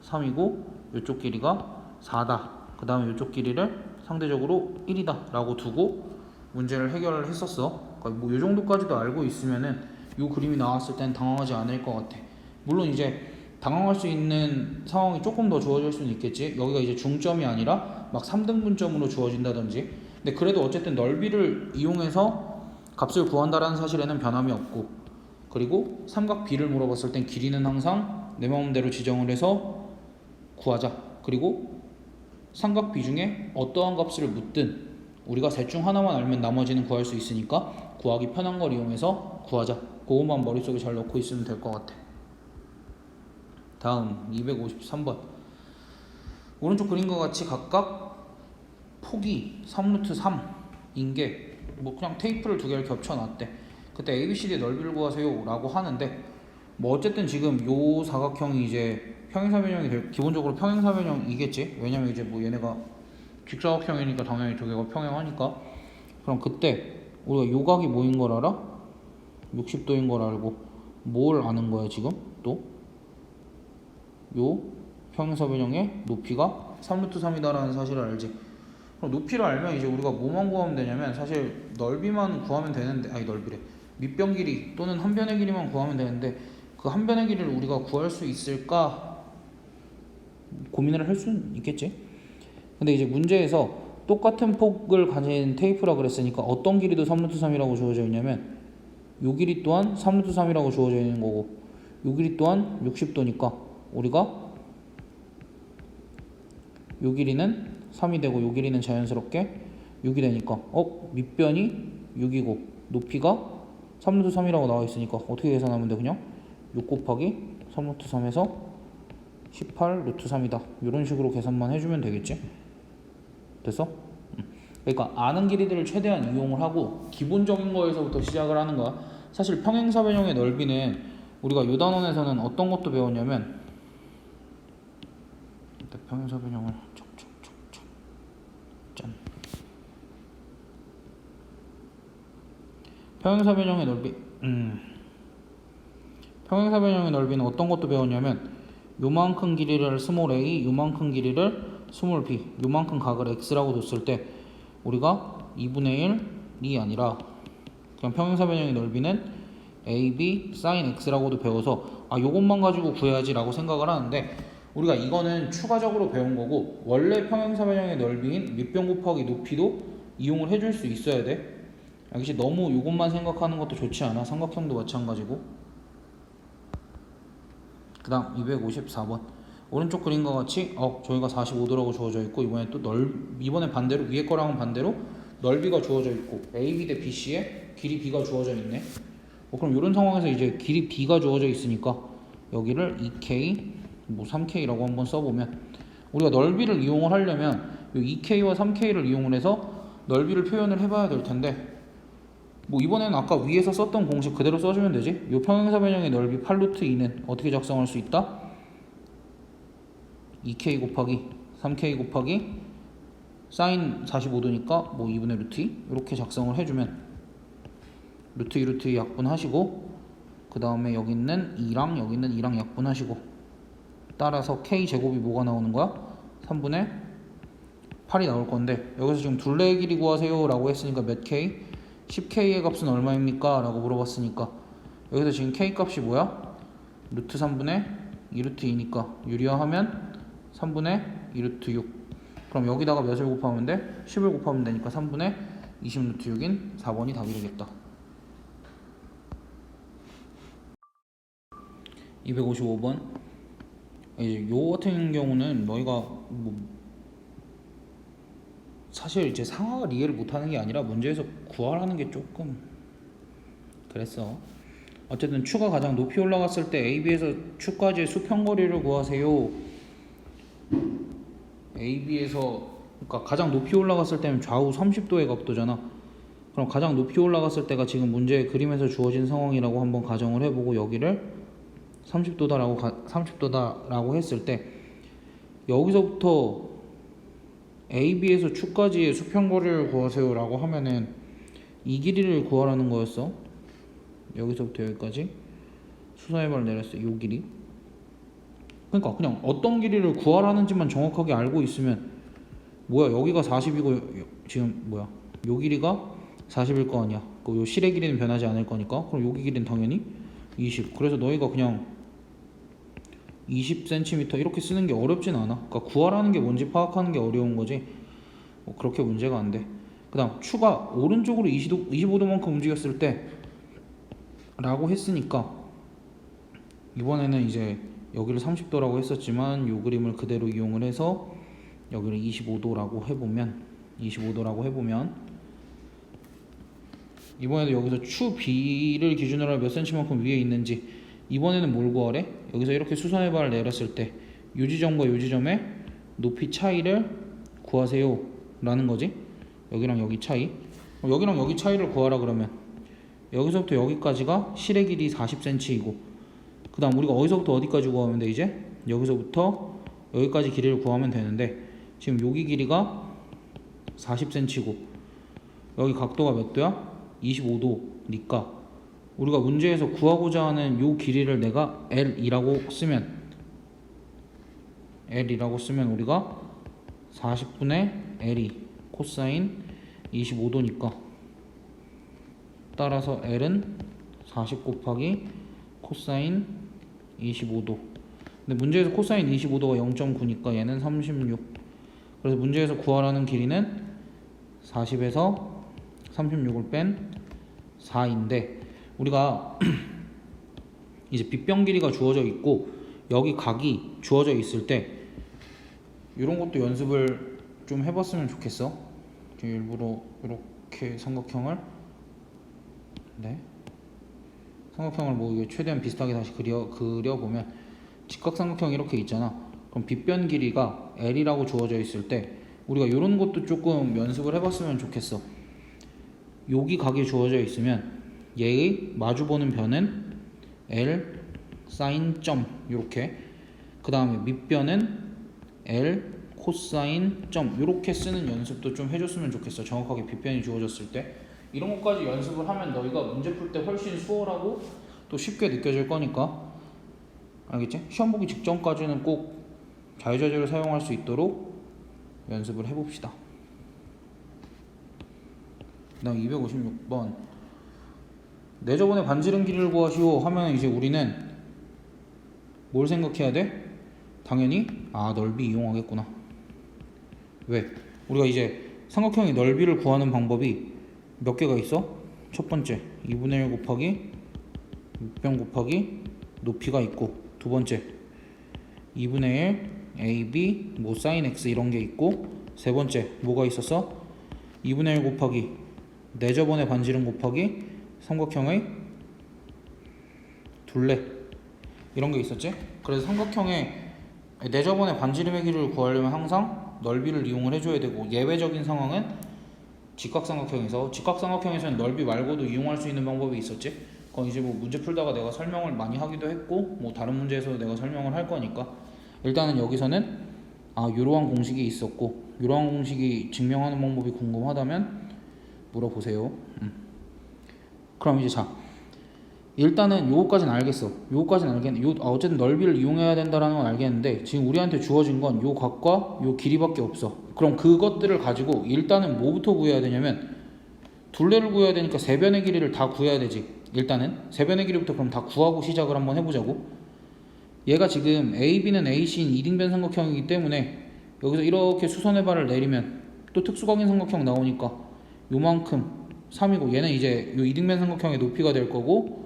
3이고 요쪽 길이가 4다. 그 다음에 요쪽 길이를 상대적으로 1이다 라고 두고 문제를 해결을 했었어. 그러니까 뭐 요 정도까지도 알고 있으면은 요 그림이 나왔을 땐 당황하지 않을 것 같아. 물론 이제 당황할 수 있는 상황이 조금 더 주어질 수는 있겠지. 여기가 이제 중점이 아니라 막 3등분점으로 주어진다든지. 근데 그래도 어쨌든 넓이를 이용해서 값을 구한다라는 사실에는 변함이 없고, 그리고 삼각 B를 물어봤을 땐 길이는 항상 내 마음대로 지정을 해서 구하자. 그리고 삼각 B 중에 어떠한 값을 묻든 우리가 셋 중 하나만 알면 나머지는 구할 수 있으니까 구하기 편한 걸 이용해서 구하자. 그것만 머릿속에 잘 넣고 있으면 될 것 같아. 다음 253번. 오른쪽 그림과 같이 각각 폭이 3루트 3인 게 뭐 그냥 테이프를 두 개를 겹쳐놨대. 그때 ABCD의 넓이를 구하세요 라고 하는데 뭐 어쨌든 지금 요 사각형이 이제 평행사변형이 기본적으로 평행사변형이겠지. 왜냐면 이제 뭐 얘네가 직사각형이니까 당연히 두 개가 평행하니까. 그럼 그때 우리가 요 각이 뭐인 걸 알아? 60도인 걸 알고 뭘 아는 거야 지금? 또 요 평행사변형의 높이가 3루트 3이다 라는 사실을 알지. 그럼 높이를 알면 이제 우리가 뭐만 구하면 되냐면 사실 넓이만 구하면 되는데, 아니 넓이래, 밑변 길이 또는 한 변의 길이만 구하면 되는데 그 한 변의 길이를 우리가 구할 수 있을까 고민을 할 수는 있겠지. 근데 이제 문제에서 똑같은 폭을 가진 테이프라 그랬으니까 어떤 길이도 3루트 3이라고 주어져 있냐면 요 길이 또한 3루트 3이라고 주어져 있는 거고 요 길이 또한 60도니까 우리가 요 길이는 3이 되고 요 길이는 자연스럽게 6이 되니까 밑변이 6이고 높이가 3루트 3이라고 나와 있으니까 어떻게 계산하면 돼? 그냥 6 곱하기 3루트 3에서 18 루트 3이다. 이런 식으로 계산만 해주면 되겠지? 됐어? 그러니까 아는 길이들을 최대한 이용을 하고 기본적인 거에서부터 시작을 하는 거야. 사실 평행사변형의 넓이는 우리가 요 단원에서는 어떤 것도 배웠냐면, 일단 평행사변형을 짠. 평행사변형의 넓이, 평행사변형의 넓이는 어떤 것도 배웠냐면 요만큼 길이를 스몰 a, 요만큼 길이를 스몰 b, 요만큼 각을 x라고 뒀을 때 우리가 2분의 1이 아니라 그냥 평행사변형의 넓이는 ab sin x라고도 배워서 요것만 가지고 구해야지 라고 생각을 하는데, 우리가 이거는 추가적으로 배운 거고 원래 평행사변형의 넓이인 밑변 곱하기 높이도 이용을 해줄 수 있어야 돼. 역시 너무 이것만 생각하는 것도 좋지 않아. 삼각형도 마찬가지고. 그 다음 254번. 오른쪽 그림과 같이 저희가 45도라고 주어져 있고 이번에 반대로 위에 거랑은 반대로 넓이가 주어져 있고 AB 대 BC에 길이 B가 주어져 있네. 그럼 이런 상황에서 이제 길이 B가 주어져 있으니까 여기를 2K, 뭐 3K라고 한번 써보면 우리가 넓이를 이용을 하려면 이 2K와 3K를 이용을 해서 넓이를 표현을 해봐야 될 텐데 뭐 이번에는 아까 위에서 썼던 공식 그대로 써주면 되지. 이 평행사 변형의 넓이 8루트 2는 어떻게 작성할 수 있다? 2K 곱하기 3K 곱하기 사인 45도니까 뭐 2분의 루트 2 이렇게 작성을 해주면 루트 2 루트 2 약분하시고 그 다음에 여기 있는 2랑 여기 있는 2랑 약분하시고 따라서 K제곱이 뭐가 나오는 거야? 3분의 8이 나올 건데 여기서 지금 둘레의 길이 구하세요 라고 했으니까 몇 K? 10K의 값은 얼마입니까? 라고 물어봤으니까 여기서 지금 K 값이 뭐야? 루트 3분의 2 루트 2니까 유리화하면 3분의 2 루트 6 그럼 여기다가 몇을 곱하면 돼? 10을 곱하면 되니까 3분의 20 루트 6인 4번이 답이 되겠다. 255번 이제 요 같은 경우는 너희가 뭐 사실 이제 상하가 이해를 못하는 게 아니라 문제에서 구하라는 게 조금 그랬어. 어쨌든 추가 가장 높이 올라갔을 때 AB에서 추까지의 수평거리를 구하세요. AB에서 그러니까 가장 높이 올라갔을 때는 좌우 30도의 각도잖아. 그럼 가장 높이 올라갔을 때가 지금 문제의 그림에서 주어진 상황이라고 한번 가정을 해보고 여기를 30도다라고 했을 때 여기서부터 AB에서 추까지의 수평거리를 구하세요 라고 하면은 이 길이를 구하라는 거였어. 여기서부터 여기까지 수선해발 내렸어. 요 길이. 그러니까 그냥 어떤 길이를 구하라는지만 정확하게 알고 있으면 뭐야 여기가 40이고 지금 뭐야 요 길이가 40일 거 아니야. 요 실의 길이는 변하지 않을 거니까 그럼 여기 길이는 당연히 20. 그래서 너희가 그냥 20cm 이렇게 쓰는 게 어렵진 않아. 그러니까 구하라는 게 뭔지 파악하는 게 어려운 거지. 뭐 그렇게 문제가 안 돼. 그 다음 추가 오른쪽으로 25도만큼 움직였을 때 라고 했으니까 이번에는 이제 여기를 30도라고 했었지만 이 그림을 그대로 이용을 해서 여기를 25도라고 해보면 이번에도 여기서 추 B를 기준으로 몇 cm만큼 위에 있는지 이번에는 뭘 구하래? 여기서 이렇게 수선의 발을 내렸을 때 이 지점과 이 지점의 높이 차이를 구하세요 라는 거지. 여기랑 여기 차이. 여기랑 여기 차이를 구하라 그러면 여기서부터 여기까지가 실의 길이 40cm이고 그 다음 우리가 어디서부터 어디까지 구하면 돼? 이제 여기서부터 여기까지 길이를 구하면 되는데 지금 여기 길이가 40cm고 여기 각도가 몇 도야? 25도니까 우리가 문제에서 구하고자 하는 요 길이를 내가 L이라고 쓰면 우리가 40분의 L이 코사인 25도니까 따라서 L은 40 곱하기 코사인 25도. 근데 문제에서 코사인 25도가 0.9니까 얘는 36. 그래서 문제에서 구하라는 길이는 40에서 36을 뺀 4인데 우리가 이제 빗변 길이가 주어져 있고 여기 각이 주어져 있을 때 이런 것도 연습을 좀 해봤으면 좋겠어. 일부러 이렇게 삼각형을 뭐 이게 최대한 비슷하게 다시 그려보면 직각삼각형이 이렇게 있잖아. 그럼 빗변 길이가 L이라고 주어져 있을 때 우리가 이런 것도 조금 연습을 해봤으면 좋겠어. 여기 각이 주어져 있으면 얘의 마주보는 변은 L 사인 점 이렇게 그 다음에 밑변은 L 코사인 점 이렇게 쓰는 연습도 좀 해줬으면 좋겠어. 정확하게 빗변이 주어졌을 때 이런 것까지 연습을 하면 너희가 문제 풀 때 훨씬 수월하고 또 쉽게 느껴질 거니까 알겠지? 시험 보기 직전까지는 꼭 자유자재를 사용할 수 있도록 연습을 해봅시다. 그 다음 256번 내 저번에 반지름 길이를 구하시오 하면 이제 우리는 뭘 생각해야 돼? 당연히 넓이 이용하겠구나. 왜? 우리가 이제 삼각형의 넓이를 구하는 방법이 몇 개가 있어? 첫 번째 2분의 1 곱하기 6변 곱하기 높이가 있고 두 번째 2분의 1 AB 뭐 사인 X 이런 게 있고 세 번째 뭐가 있었어? 2분의 1 곱하기 4저번의 반지름 곱하기 삼각형의 둘레 이런 게 있었지? 그래서 삼각형의 4저번의 반지름의 길이를 구하려면 항상 넓이를 이용을 해줘야 되고, 예외적인 상황은 직각삼각형에서는 넓이 말고도 이용할 수 있는 방법이 있었지? 그건 이제 뭐 문제 풀다가 내가 설명을 많이 하기도 했고, 뭐 다른 문제에서도 내가 설명을 할 거니까 일단은 여기서는 이러한 공식이 있었고, 이러한 공식이 증명하는 방법이 궁금하다면 물어보세요. 그럼 이제 자, 일단은 요거까지는 알겠어. 요거까지는 알겠는데, 어쨌든 넓이를 이용해야 된다는 건 알겠는데, 지금 우리한테 주어진 건 요 각과 요 길이밖에 없어. 그럼 그것들을 가지고 일단은 뭐부터 구해야 되냐면, 둘레를 구해야 되니까 세변의 길이를 다 구해야 되지. 일단은 세변의 길이부터 그럼 다 구하고 시작을 한번 해보자고. 얘가 지금 AB는 AC인 이등변 삼각형이기 때문에 여기서 이렇게 수선의 발을 내리면 또 특수각인 삼각형 나오니까 요만큼 3이고, 얘는 이제 요 이등변 삼각형의 높이가 될 거고,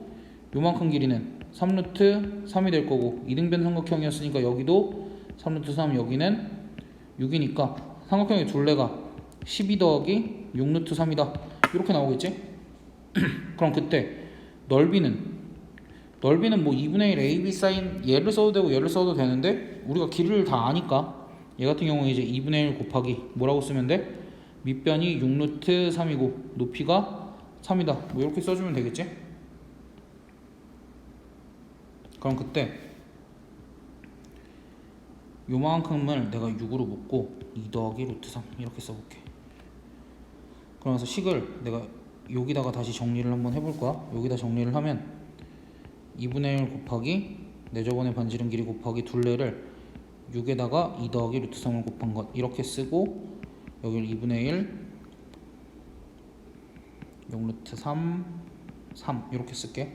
요만큼 길이는 3루트 3이 될 거고, 이등변 삼각형이었으니까 여기도 3루트 3, 여기는 6이니까 삼각형의 둘레가 12 더하기 6루트 3이다 이렇게 나오겠지? 그럼 그때 넓이는 뭐 2분의 1 AB 사인 얘를 써도 되고 얘를 써도 되는데, 우리가 길이를 다 아니까 얘 같은 경우에 이제 2분의 1 곱하기 뭐라고 쓰면 돼? 밑변이 6루트 3이고 높이가 3이다 뭐 이렇게 써주면 되겠지? 그럼 그때 요만큼을 내가 6으로 묶고 2 더하기 루트 3 이렇게 써볼게. 그러면서 식을 내가 여기다가 다시 정리를 한번 해볼 거야. 여기다 정리를 하면 2분의 1 곱하기 4저번의 반지름 길이 곱하기 둘레를 6에다가 2 더하기 루트 3을 곱한 것 이렇게 쓰고, 여기를 2분의 1 6루트 3 3 이렇게 쓸게.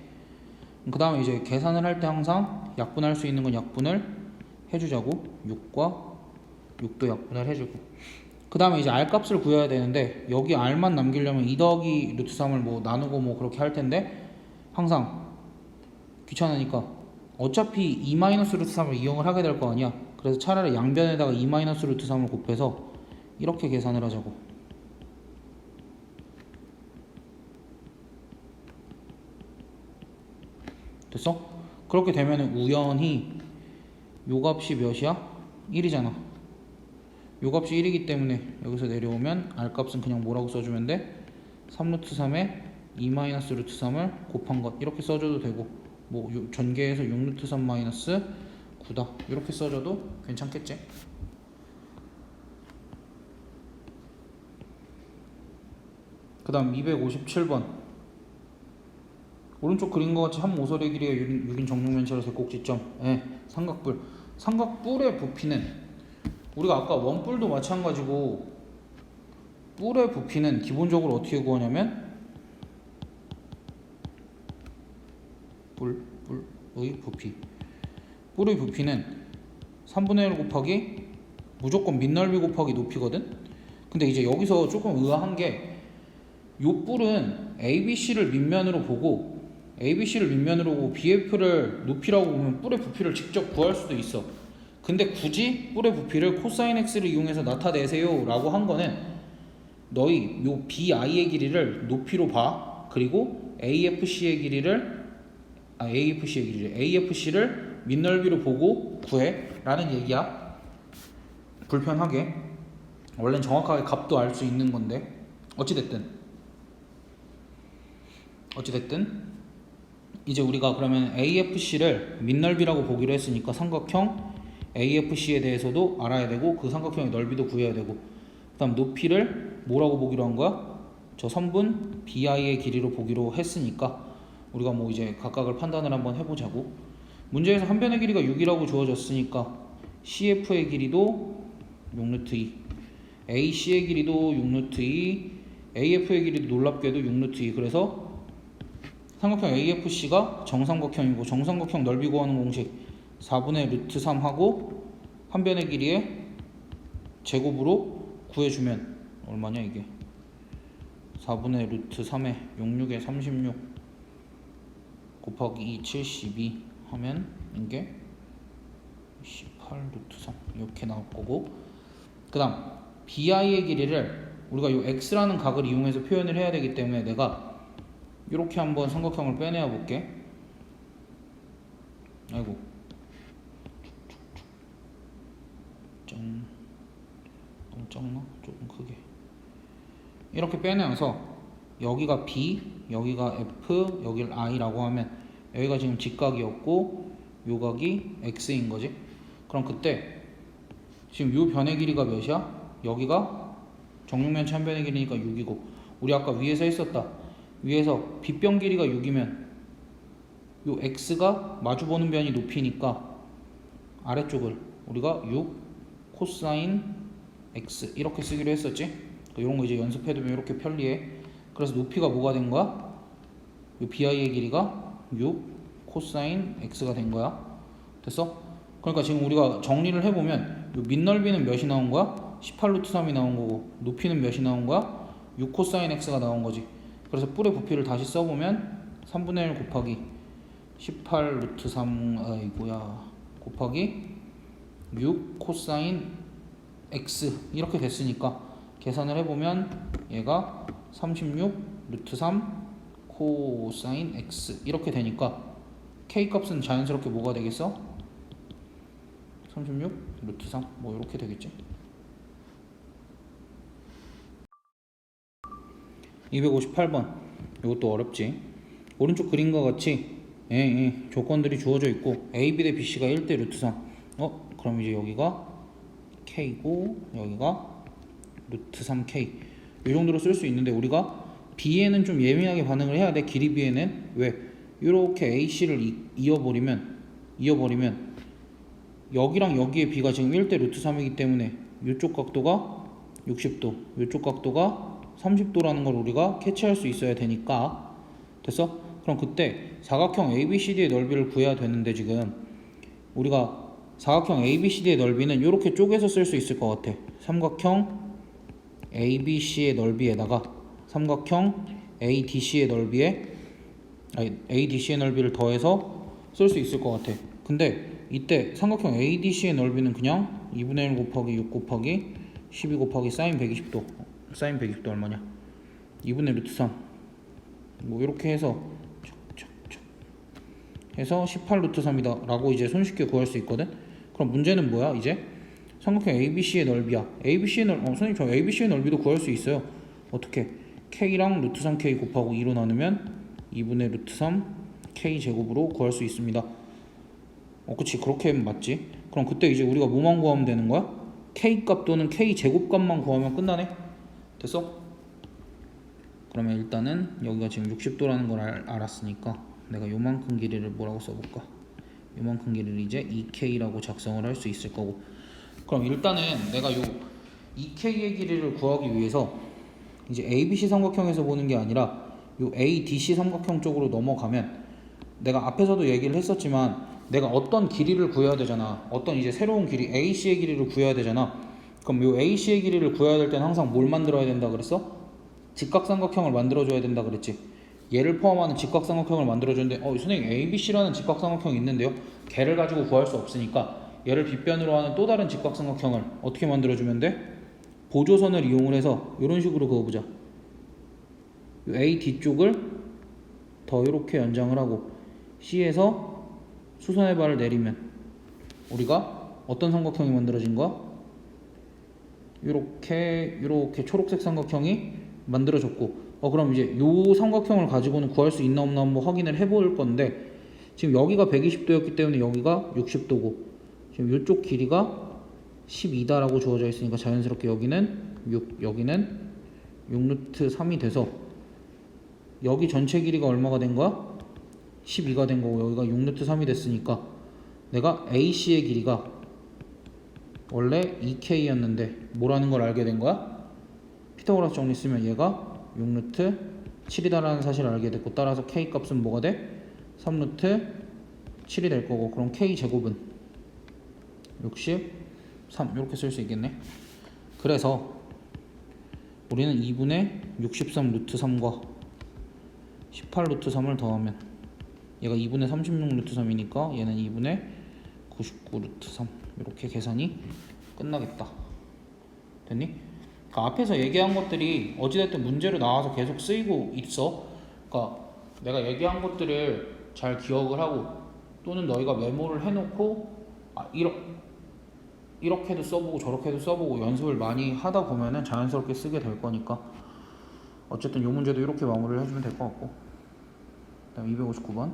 그 다음에 이제 계산을 할 때 항상 약분할 수 있는 건 약분을 해주자고. 6도 약분을 해주고, 그 다음에 이제 R 값을 구해야 되는데, 여기 R만 남기려면 2 더하기 루트 3을 뭐 나누고 뭐 그렇게 할 텐데, 항상 귀찮으니까 어차피 2 마이너스 루트 3을 이용을 하게 될 거 아니야. 그래서 차라리 양변에다가 2 마이너스 루트 3을 곱해서 이렇게 계산을 하자고. 됐어? 그렇게 되면 우연히 요 값이 몇이야? 1이잖아. 요 값이 1이기 때문에 여기서 내려오면 R 값은 그냥 뭐라고 써주면 돼? 3루트 3에 2 마이너스 루트 3을 곱한 것 이렇게 써줘도 되고, 뭐 전개해서 6루트 3 마이너스 9다 이렇게 써줘도 괜찮겠지? 그 다음 257번 오른쪽 그린 것 같이 한 모서리의 길이가 6인 정육면체로서 꼭지점 삼각뿔의 부피는, 우리가 아까 원뿔도 마찬가지고 뿔의 부피는 기본적으로 어떻게 구하냐면 뿔의 부피는 3분의 1 곱하기 무조건 밑넓이 곱하기 높이거든. 근데 이제 여기서 조금 의아한 게, 요 뿔은 ABC를 밑면으로 보고 BF를 높이라고 보면 뿔의 부피를 직접 구할 수도 있어. 근데 굳이 뿔의 부피를 코사인 X를 이용해서 나타내세요 라고 한 거는, 너희 요 BI의 길이를 높이로 봐. 그리고 AFC를 밑넓이로 보고 구해 라는 얘기야. 불편하게. 원래는 정확하게 값도 알 수 있는 건데, 어찌됐든 이제 우리가 그러면 AFC를 밑넓이라고 보기로 했으니까 삼각형 AFC에 대해서도 알아야 되고, 그 삼각형의 넓이도 구해야 되고, 그 다음 높이를 뭐라고 보기로 한 거야? 저 선분 BI의 길이로 보기로 했으니까 우리가 뭐 이제 각각을 판단을 한번 해보자고. 문제에서 한 변의 길이가 6이라고 주어졌으니까 CF의 길이도 6루트 2, AC의 길이도 6루트 2, AF의 길이도 놀랍게도 6루트 2. 그래서 삼각형 AFC가 정삼각형이고, 정삼각형 넓이 구하는 공식 4분의 루트 3 하고 한 변의 길이의 제곱으로 구해주면 얼마냐 이게? 4분의 루트 3에 66에 36 곱하기 2 72 하면 이게 18 루트 3 이렇게 나올 거고, 그 다음 BI의 길이를 우리가 이 x라는 각을 이용해서 표현을 해야 되기 때문에 내가 이렇게 한번 삼각형을 빼내어 볼게. 아이고 너무 작나? 조금 크게. 이렇게 빼내서 여기가 B, 여기가 F, 여기를 I라고 하면 여기가 지금 직각이었고 요 각이 X인 거지. 그럼 그때 지금 요 변의 길이가 몇이야? 여기가 정육면 참변의 길이니까 6이고 우리 아까 위에서 했었다. 위에서 빗변 길이가 6이면 요 X가 마주보는 변이 높이니까 아래쪽을 우리가 6 코사인 X 이렇게 쓰기로 했었지. 이런 거 이제 연습해두면 이렇게 편리해. 그래서 높이가 뭐가 된 거야? 요 BI의 길이가 6 코사인 X가 된 거야. 됐어? 그러니까 지금 우리가 정리를 해보면 요 밑넓이는 몇이 나온 거야? 18 루트 3이 나온 거고 높이는 몇이 나온 거야? 6 코사인 X가 나온 거지. 그래서 뿔의 부피를 다시 써보면 3분의 1 곱하기 18 루트 3 아이고야 곱하기 6 코사인 X 이렇게 됐으니까 계산을 해보면 얘가 36 루트 3 코사인 X 이렇게 되니까 K 값은 자연스럽게 뭐가 되겠어? 36 루트 3 뭐 이렇게 되겠지. 258번 이것도 어렵지. 오른쪽 그림과 같이 조건들이 주어져 있고 A, B 대 B, C가 1대 루트 3 그럼 이제 여기가 K고 여기가 루트 3K 이 정도로 쓸 수 있는데 우리가 B에는 좀 예민하게 반응을 해야 돼. 길이 B에는 왜? 이렇게 AC를 이어버리면 여기랑 여기에 B가 지금 1대 루트 3이기 때문에 이쪽 각도가 60도 이쪽 각도가 30도라는 걸 우리가 캐치할 수 있어야 되니까 됐어? 그럼 그때 사각형 ABCD의 넓이를 구해야 되는데 지금 우리가 사각형 ABCD의 넓이는 이렇게 쪼개서 쓸 수 있을 것 같아. 삼각형 ABC의 넓이에다가 삼각형 ADC의 넓이를 더해서 쓸 수 있을 것 같아. 근데 이때 삼각형 ADC의 넓이는 그냥 2분의 1 곱하기 6 곱하기 12 곱하기 사인 120도 사인 120도 얼마냐? 2분의 루트 3 뭐 이렇게 해서 18 루트 3이다 라고 이제 손쉽게 구할 수 있거든. 그럼 문제는 뭐야? 이제 삼각형 ABC의 넓이야. 선생님 저 ABC의 넓이도 구할 수 있어요. 어떻게? K랑 루트 3K 곱하고 2로 나누면 2분의 루트 3 K 제곱으로 구할 수 있습니다. 그치 그렇게 하면 맞지. 그럼 그때 이제 우리가 뭐만 구하면 되는 거야? K 값 또는 K 제곱 값만 구하면 끝나네. 됐어? 그러면 일단은 여기가 지금 60도라는 걸 알았으니까 내가 요만큼 길이를 뭐라고 써볼까? 요만큼 길이를 이제 2K라고 작성을 할 수 있을 거고. 그럼 일단은 내가 요 2K의 길이를 구하기 위해서 이제 ABC 삼각형에서 보는 게 아니라 요 ADC 삼각형 쪽으로 넘어가면 내가 앞에서도 얘기를 했었지만 내가 어떤 길이를 구해야 되잖아. 어떤 이제 새로운 길이 AC의 길이를 구해야 되잖아. 그럼 요 AC의 길이를 구해야 될 때는 항상 뭘 만들어야 된다 그랬어? 직각삼각형을 만들어줘야 된다 그랬지. 얘를 포함하는 직각삼각형을 만들어줬는데 선생님 ABC라는 직각삼각형이 있는데요. 걔를 가지고 구할 수 없으니까 얘를 빗변으로 하는 또 다른 직각삼각형을 어떻게 만들어주면 돼? 보조선을 이용을 해서 이런 식으로 그어보자. A, D쪽을 더 이렇게 연장을 하고 C에서 수선의 발을 내리면 우리가 어떤 삼각형이 만들어진 거야? 이렇게 초록색 삼각형이 만들어졌고 그럼 이제 요 삼각형을 가지고는 구할 수 있나 없나 한번 확인을 해볼 건데 지금 여기가 120도였기 때문에 여기가 60도고 지금 이쪽 길이가 12다라고 주어져 있으니까 자연스럽게 여기는 6 여기는 6루트 3이 돼서 여기 전체 길이가 얼마가 된 거야? 12가 된 거고 여기가 6루트 3이 됐으니까 내가 AC의 길이가 원래 2K였는데 뭐라는 걸 알게 된 거야? 피타고라스 정리 쓰면 얘가 6루트 7이다라는 사실을 알게 됐고 따라서 K 값은 뭐가 돼? 3루트 7이 될 거고 그럼 K 제곱은 63 이렇게 쓸 수 있겠네. 그래서 우리는 2분의 63 루트 3과 18 루트 3을 더하면 얘가 2분의 36 루트 3이니까 얘는 2분의 99 루트 3 이렇게 계산이 끝나겠다. 됐니? 그러니까 앞에서 얘기한 것들이 어찌됐든 문제로 나와서 계속 쓰이고 있어. 그러니까 내가 얘기한 것들을 잘 기억을 하고 또는 너희가 메모를 해놓고 이렇게도 써보고 저렇게도 써보고 연습을 많이 하다 보면은 자연스럽게 쓰게 될 거니까 어쨌든 이 문제도 이렇게 마무리를 해주면 될 것 같고. 그다음 259번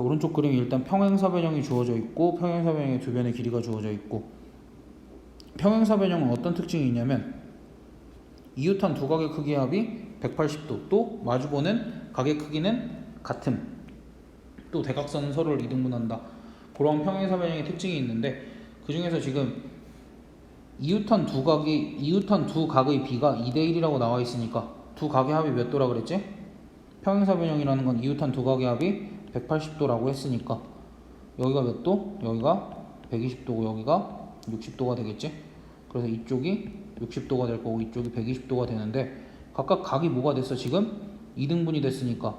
오른쪽 그림이 일단 평행사변형이 주어져 있고 평행사변형의 두 변의 길이가 주어져 있고 평행사변형은 어떤 특징이 있냐면 이웃한 두 각의 크기의 합이 180도 또 마주보는 각의 크기는 같음 또 대각선은 서로를 이등분한다. 그런 평행사변형의 특징이 있는데 그 중에서 지금 이웃한 두 각의 비가 2대1이라고 나와 있으니까 두 각의 합이 몇 도라 그랬지? 평행사변형이라는 건 이웃한 두 각의 합이 180도라고 했으니까 여기가 몇 도? 여기가 120도고 여기가 60도가 되겠지? 그래서 이쪽이 60도가 될 거고 이쪽이 120도가 되는데 각각 각이 뭐가 됐어 지금? 2등분이 됐으니까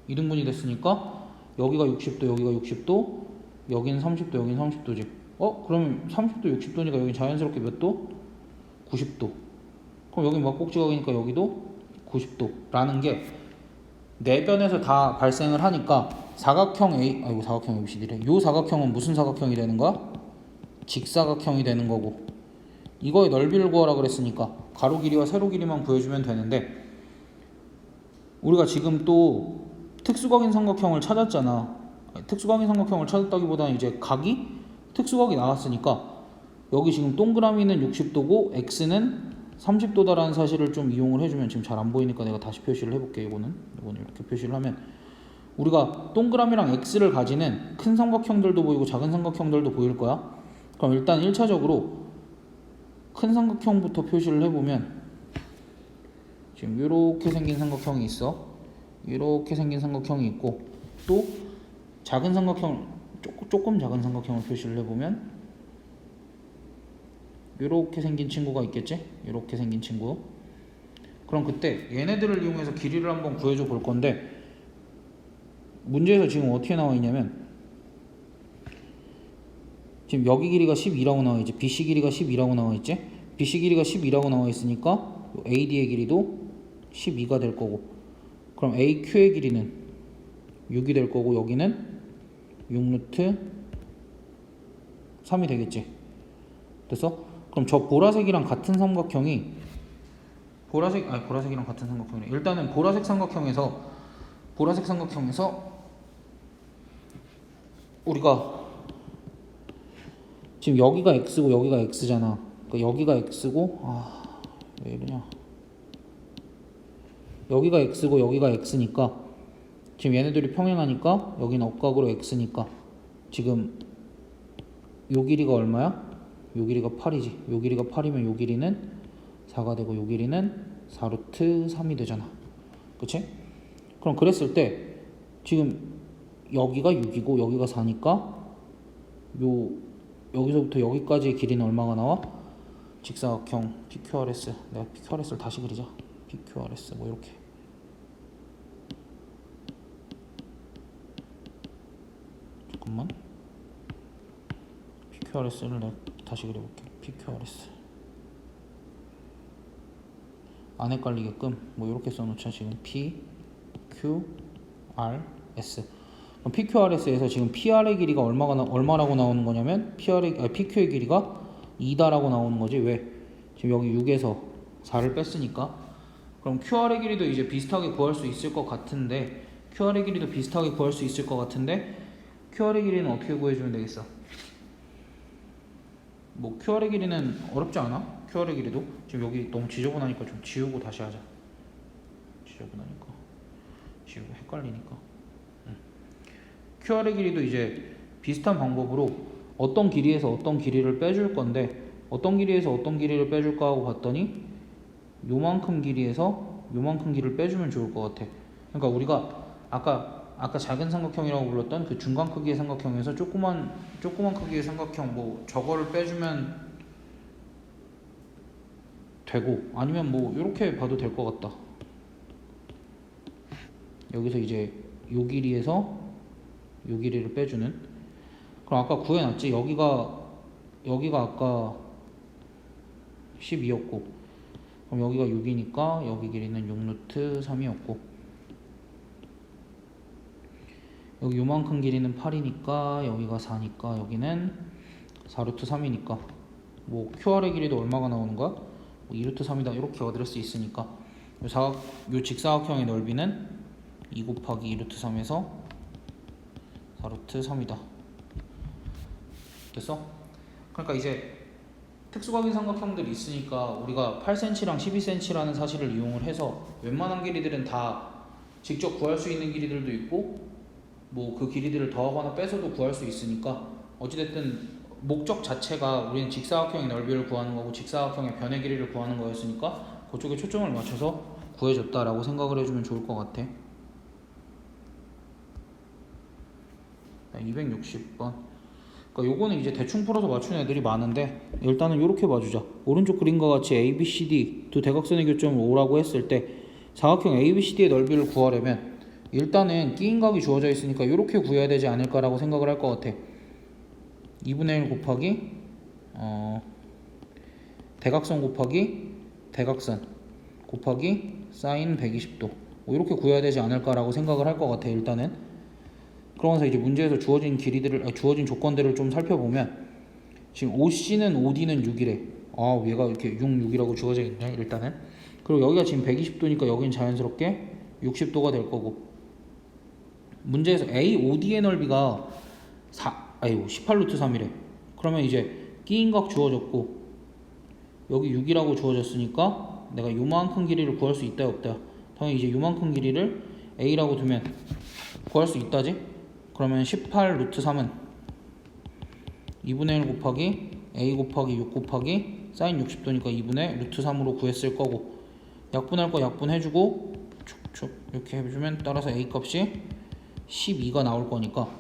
2등분이 됐으니까 여기가 60도 여기가 60도 여기는 30도 여기는 30도지. 그럼 30도 60도니까 여기 자연스럽게 몇 도? 90도. 그럼 여기 막꼭지각이니까 여기도 90도라는 게 네 변에서 다 발생을 하니까 사각형 ABCD래. 요 사각형은 무슨 사각형이 되는 거야? 직사각형이 되는 거고 이거의 넓이를 구하라 그랬으니까 가로 길이와 세로 길이만 구해주면 되는데 우리가 지금 또 특수각인 삼각형을 찾았잖아. 특수각인 삼각형을 찾았다기보다는 이제 각이 특수각이 나왔으니까 여기 지금 동그라미는 60도고 x는 30도다라는 사실을 좀 이용을 해주면 지금 잘 안 보이니까 내가 다시 표시를 해볼게. 이거는 이렇게 표시를 하면 우리가 동그라미랑 x를 가지는 큰 삼각형들도 보이고 작은 삼각형들도 보일 거야. 그럼 일단 1차적으로 큰 삼각형부터 표시를 해보면 지금 이렇게 생긴 삼각형이 있어. 이렇게 생긴 삼각형이 있고 또 작은 삼각형 조금 작은 삼각형을 표시를 해보면 이렇게 생긴 친구가 있겠지? 이렇게 생긴 친구. 그럼 그때 얘네들을 이용해서 길이를 한번 구해줘 볼 건데 문제에서 지금 어떻게 나와 있냐면 지금 여기 길이가 12라고 나와 있지. BC 길이가 12라고 나와 있지. BC 길이가 12라고 나와 있으니까 AD의 길이도 12가 될 거고 그럼 AQ의 길이는 6이 될 거고 여기는 6루트 3이 되겠지. 됐어? 그럼 저 보라색이랑 같은 삼각형이 보라색이랑 같은 삼각형이네. 일단은 보라색 삼각형에서 우리가 지금 여기가 x고 여기가 x잖아. 그러니까 여기가 x고 왜 이러냐. 여기가 x고 여기가 x니까 지금 얘네들이 평행하니까 여기는 억각으로 x니까 지금 요 길이가 얼마야? 요 길이가 8이지. 요 길이가 8이면 요 길이는 4가 되고 요 길이는 4루트 3이 되잖아. 그치? 그럼 그랬을 때 지금 여기가 6이고 여기가 4니까 여기서부터 여기까지의 길이는 얼마가 나와? 직사각형 PQRS. 내가 PQRS를 다시 그리자. PQRS 뭐 이렇게. 잠깐만. PQRS를 내가 다시 그려볼게. PQRS. 안 헷갈리게끔 뭐 이렇게 써놓자. 지금 PQRS. 그럼 PQRS에서 지금 PR의 길이가 얼마라고 나오는 거냐면 PQ의 길이가 2다라고 나오는 거지. 왜? 지금 여기 6에서 4를 뺐으니까. 그럼 QR의 길이도 이제 비슷하게 구할 수 있을 것 같은데 QR의 길이는 어떻게 구해주면 되겠어? 뭐 QR의 길이는 어렵지 않아? QR의 길이도 지금 여기 너무 지저분하니까 좀 지우고 다시 하자. 지우고 헷갈리니까. QR의 길이도 이제 비슷한 방법으로 어떤 길이에서 어떤 길이를 빼줄 건데 어떤 길이에서 어떤 길이를 빼줄까 하고 봤더니 요만큼 길이에서 요만큼 길이를 빼주면 좋을 것 같아. 그러니까 우리가 아까 작은 삼각형이라고 불렀던 그 중간 크기의 삼각형에서 조그만 크기의 삼각형 뭐 저거를 빼주면 되고 아니면 뭐 이렇게 봐도 될 것 같다. 여기서 이제 요 길이에서 요 길이를 빼주는. 그럼 아까 구해놨지? 여기가 아까 12였고, 그럼 여기가 6이니까 여기 길이는 6루트 3이었고, 여기 요만큼 길이는 8이니까 여기가 4니까 여기는 4루트 3이니까 뭐 QR의 길이도 얼마가 나오는 거야? 뭐 2루트 3이다 이렇게 얻을 수 있으니까 요 직사각형의 넓이는 2 곱하기 2루트 3에서 4루트 3이다. 됐어? 그러니까 이제 특수각인 삼각형들이 있으니까 우리가 8cm랑 12cm라는 사실을 이용을 해서 웬만한 길이들은 다 직접 구할 수 있는 길이들도 있고 뭐 그 길이들을 더하거나 빼서도 구할 수 있으니까 어찌됐든 목적 자체가 우리는 직사각형의 넓이를 구하는 거고 직사각형의 변의 길이를 구하는 거였으니까 그쪽에 초점을 맞춰서 구해줬다라고 생각을 해주면 좋을 것 같아. 260번. 그러니까 요거는 이제 대충 풀어서 맞추는 애들이 많은데 일단은 요렇게 봐주자. 오른쪽 그림과 같이 ABCD 두 대각선의 교점을 O라고 했을 때 사각형 ABCD의 넓이를 구하려면 일단은 끼인각이 주어져 있으니까 요렇게 구해야 되지 않을까라고 생각을 할 것 같아. 2분의 1 곱하기 대각선 곱하기 대각선 곱하기 사인 120도 이렇게 구해야 되지 않을까라고 생각을 할 것 같아. 일단은 그러면서 이제 문제에서 주어진 주어진 조건들을 좀 살펴보면 지금 OC는 OD는 6이래. 아 얘가 이렇게 6, 6이라고 주어져 있네 일단은. 그리고 여기가 지금 120도니까 여기는 자연스럽게 60도가 될 거고, 문제에서 AOD의 넓이가 18루트 3이래. 그러면 이제 끼인각 주어졌고 여기 6이라고 주어졌으니까 내가 요만큼 길이를 구할 수 있다 없다. 당연히 이제 요만큼 길이를 A라고 두면 구할 수 있다지? 그러면 18루트 3은 2분의 1 곱하기 A 곱하기 6 곱하기 사인 60도니까 2분의 루트 3으로 구했을 거고, 약분할 거 약분해주고 촉촉 이렇게 해주면 따라서 A 값이 12가 나올 거니까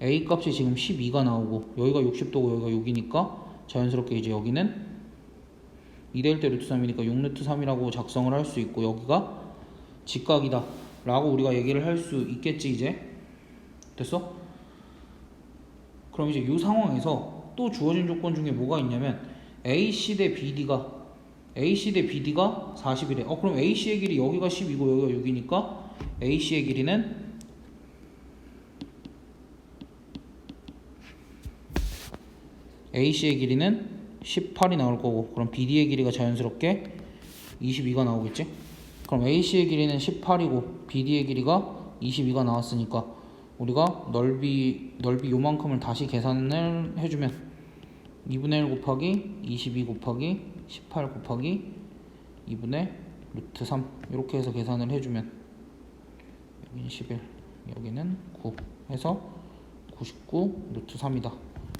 A 값이 지금 12가 나오고 여기가 60도고 여기가 6이니까 자연스럽게 이제 여기는 2대1 대 루트 3이니까 6루트 3이라고 작성을 할 수 있고 여기가 직각이다 라고 우리가 얘기를 할 수 있겠지. 이제 됐어? 그럼 이제 이 상황에서 또 주어진 조건 중에 뭐가 있냐면 AC 대 BD가 40이래. 그럼 AC의 길이 여기가 10이고 여기가 6이니까 AC의 길이는 AC의 길이는 18이 나올 거고, 그럼 BD의 길이가 자연스럽게 22가 나오겠지? 그럼 AC의 길이는 18이고 BD의 길이가 22가 나왔으니까 우리가 넓이 요만큼을 다시 계산을 해주면 2분의 1 곱하기 22 곱하기 18 곱하기 2분의 루트 3 이렇게 해서 계산을 해주면 여기는 11 여기는 9 해서 99 루트 3이다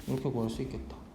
이렇게 구할 수 있겠다.